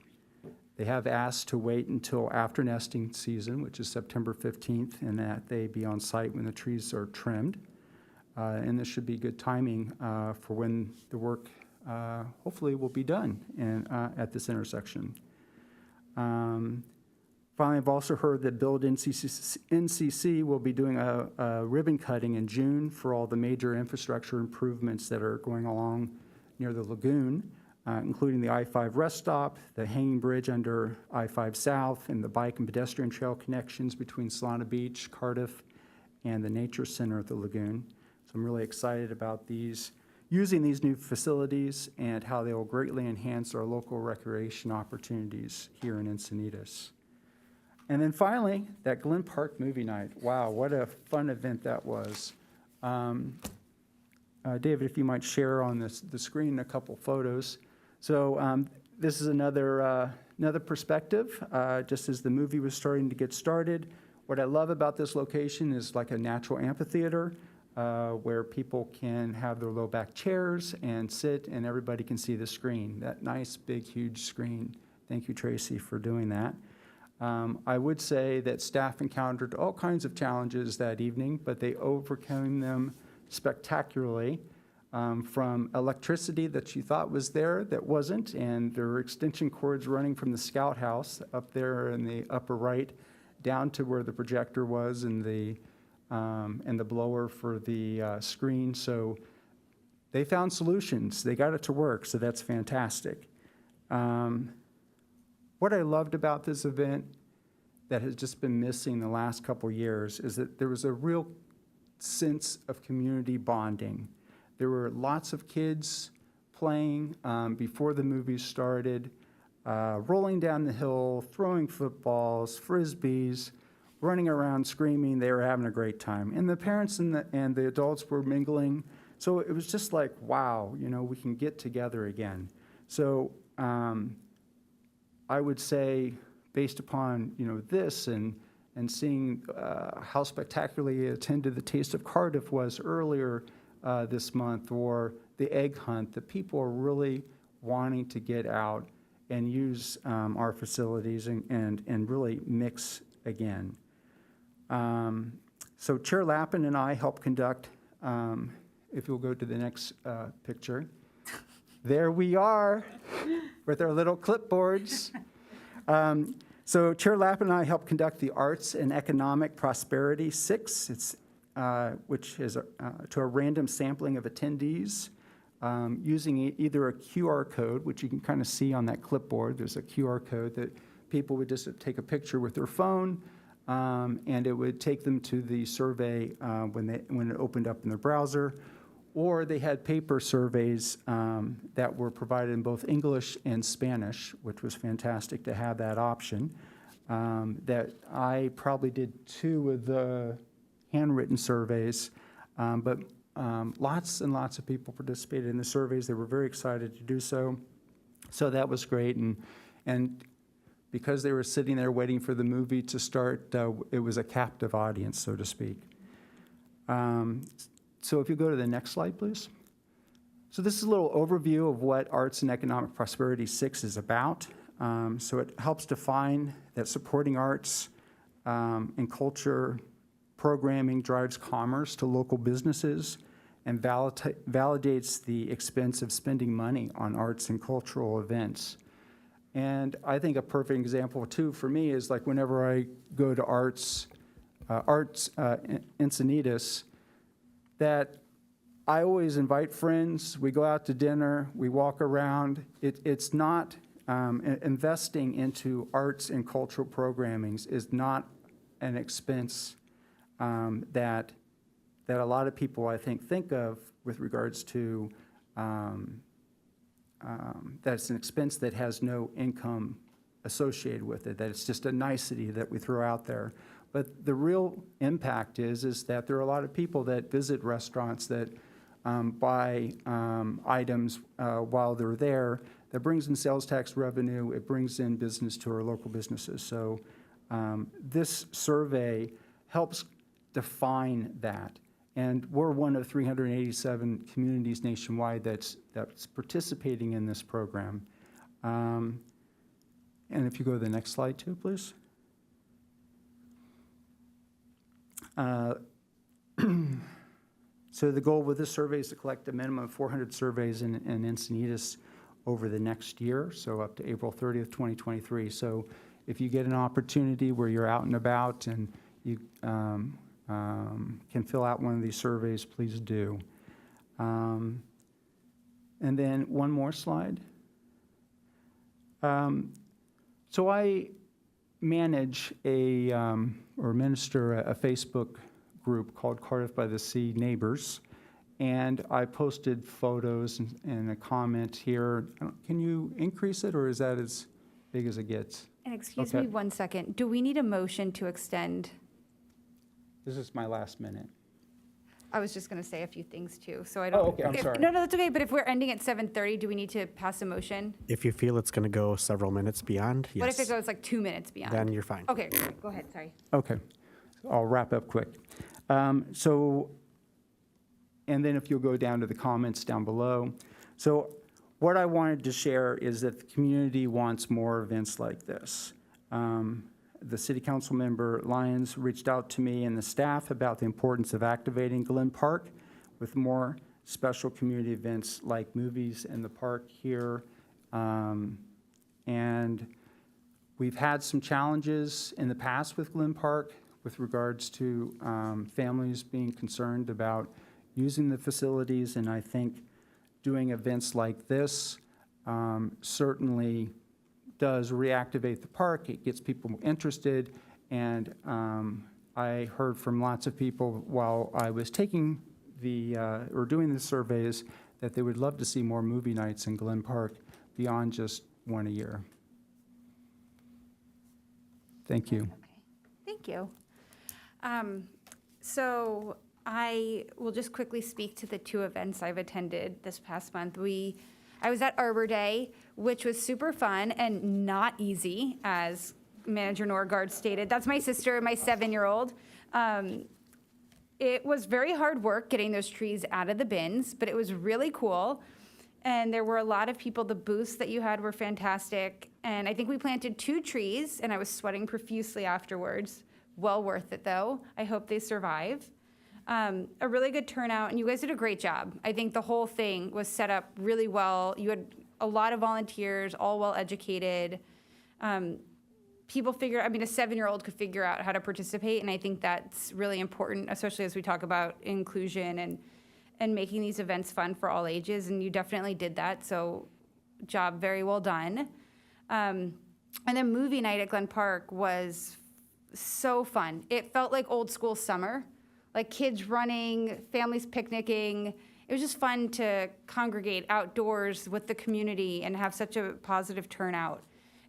Speaker 4: They have asked to wait until after nesting season, which is September 15th, and that they be on site when the trees are trimmed. And this should be good timing for when the work hopefully will be done at this intersection. Finally, I've also heard that Build NCC will be doing a ribbon cutting in June for all the major infrastructure improvements that are going along near the lagoon, including the I-5 rest stop, the hanging bridge under I-5 South, and the bike and pedestrian trail connections between Solana Beach, Cardiff, and the Nature Center at the lagoon. So I'm really excited about using these new facilities and how they will greatly enhance our local recreation opportunities here in Encinitas. And then finally, that Glen Park movie night. Wow, what a fun event that was. David, if you might share on the screen a couple photos. So this is another perspective, just as the movie was starting to get started. What I love about this location is like a natural amphitheater where people can have their low back chairs and sit and everybody can see the screen, that nice, big, huge screen. Thank you, Tracy, for doing that. I would say that staff encountered all kinds of challenges that evening, but they overcame them spectacularly, from electricity that you thought was there that wasn't, and there were extension cords running from the scout house up there in the upper right down to where the projector was and the blower for the screen. So they found solutions. They got it to work, so that's fantastic. What I loved about this event that has just been missing the last couple years is that there was a real sense of community bonding. There were lots of kids playing before the movie started, rolling down the hill, throwing footballs, frisbees, running around screaming. They were having a great time. And the parents and the adults were mingling. So it was just like, wow, we can get together again. So I would say, based upon this and seeing how spectacularly attended the Taste of Cardiff was earlier this month, or the egg hunt, that people are really wanting to get out and use our facilities and really mix again. So Chair Lappin and I helped conduct, if you'll go to the next picture. There we are with our little clipboards. So Chair Lappin and I helped conduct the Arts and Economic Prosperity 6, which is to a random sampling of attendees using either a QR code, which you can kind of see on that clipboard. There's a QR code that people would just take a picture with their phone, and it would take them to the survey when it opened up in their browser. Or they had paper surveys that were provided in both English and Spanish, which was fantastic to have that option. That I probably did 2 of the handwritten surveys, but lots and lots of people participated in the surveys. They were very excited to do so. So that was great. And because they were sitting there waiting for the movie to start, it was a captive audience, so to speak. So if you go to the next slide, please. So this is a little overview of what Arts and Economic Prosperity 6 is about. So it helps define that supporting arts and culture programming drives commerce to local businesses and validates the expense of spending money on arts and cultural events. And I think a perfect example, too, for me is like whenever I go to Encinitas, that I always invite friends. We go out to dinner. We walk around. It's not investing into arts and cultural programmings is not an expense that a lot of people, I think of with regards to that's an expense that has no income associated with it, that it's just a nicety that we throw out there. But the real impact is that there are a lot of people that visit restaurants that buy items while they're there. That brings in sales tax revenue. It brings in business to our local businesses. So this survey helps define that. And we're one of 387 communities nationwide that's participating in this program. And if you go to the next slide too, please. So the goal with this survey is to collect a minimum of 400 surveys in Encinitas over the next year, so up to April 30th, 2023. So if you get an opportunity where you're out and about and you can fill out one of these surveys, please do. And then one more slide. So I manage or administer a Facebook group called Cardiff by the Sea Neighbors, and I posted photos and a comment here. Can you increase it, or is that as big as it gets?
Speaker 2: And excuse
Speaker 4: Okay.
Speaker 2: me 1 second. Do we need a motion to extend?
Speaker 4: This is my last minute.
Speaker 2: I was just going to say a few things too, so I don't.
Speaker 4: Oh, okay, I'm sorry.
Speaker 2: No, that's okay, but if we're ending at 7:30, do we need to pass a motion?
Speaker 5: If you feel it's going to go several minutes beyond, yes.
Speaker 2: What if it goes like 2 minutes beyond?
Speaker 5: Then you're fine.
Speaker 2: Okay, great. Go ahead, sorry.
Speaker 4: Okay, I'll wrap up quick. And then if you'll go down to the comments down below. So what I wanted to share is that the community wants more events like this. The city council member Lyons reached out to me and the staff about the importance of activating Glen Park with more special community events like movies in the park here. And we've had some challenges in the past with Glen Park with regards to families being concerned about using the facilities, and I think doing events like this certainly does reactivate the park. It gets people interested, and I heard from lots of people while I was taking or doing the surveys that they would love to see more movie nights in Glen Park beyond just one a year. Thank you.
Speaker 2: Okay, thank you. So I will just quickly speak to the 2 events I've attended this past month. I was at Arbor Day, which was super fun and not easy, as Manager Norgard stated. That's my sister, my 7-year-old. It was very hard work getting those trees out of the bins, but it was really cool. And there were a lot of people. The booths that you had were fantastic. And I think we planted 2 trees, and I was sweating profusely afterwards. Well worth it, though. I hope they survive. A really good turnout, and you guys did a great job. I think the whole thing was set up really well. You had a lot of volunteers, all well-educated. People a 7-year-old could figure out how to participate, and I think that's really important, especially as we talk about inclusion and making these events fun for all ages, and you definitely did that, so job very well done. And then movie night at Glen Park was so fun. It felt like old school summer, like kids running, families picnicking. It was just fun to congregate outdoors with the community and have such a positive turnout.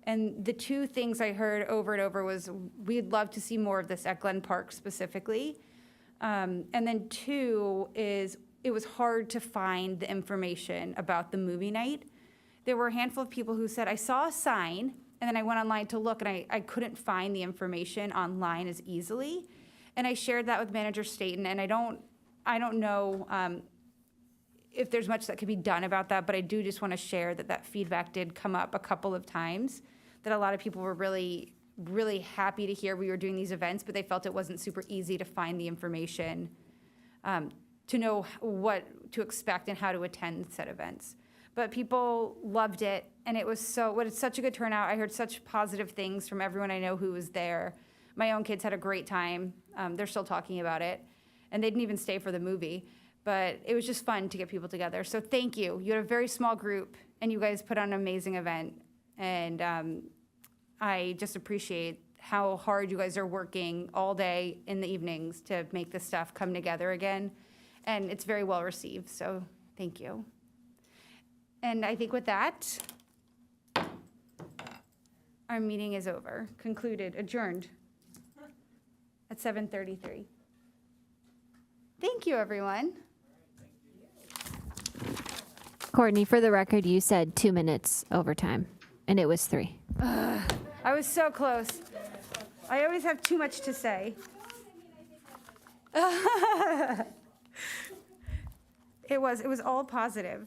Speaker 2: And the 2 things I heard over and over was, we'd love to see more of this at Glen Park specifically. And then 2 is, it was hard to find the information about the movie night. There were a handful of people who said, I saw a sign, and then I went online to look, and I couldn't find the information online as easily. And I shared that with Manager Staten, and I don't know if there's much that could be done about that, but I do just want to share that feedback did come up a couple of times, that a lot of people were really, really happy to hear we were doing these events, but they felt it wasn't super easy to find the information to know what to expect and how to attend said events. But people loved it, and it was such a good turnout. I heard such positive things from everyone I know who was there. My own kids had a great time. They're still talking about it, and they didn't even stay for the movie. But it was just fun to get people together. So thank you. You had a very small group, and you guys put on an amazing event. And I just appreciate how hard you guys are working all day in the evenings to make this stuff come together again. And it's very well received, so thank you. And I think with that, our meeting is over, concluded, adjourned at 7:33. Thank you, everyone.
Speaker 3: Courtney, for the record, you said 2 minutes overtime, and it was 3.
Speaker 2: I was so close. I always have too much to say. It was all positive.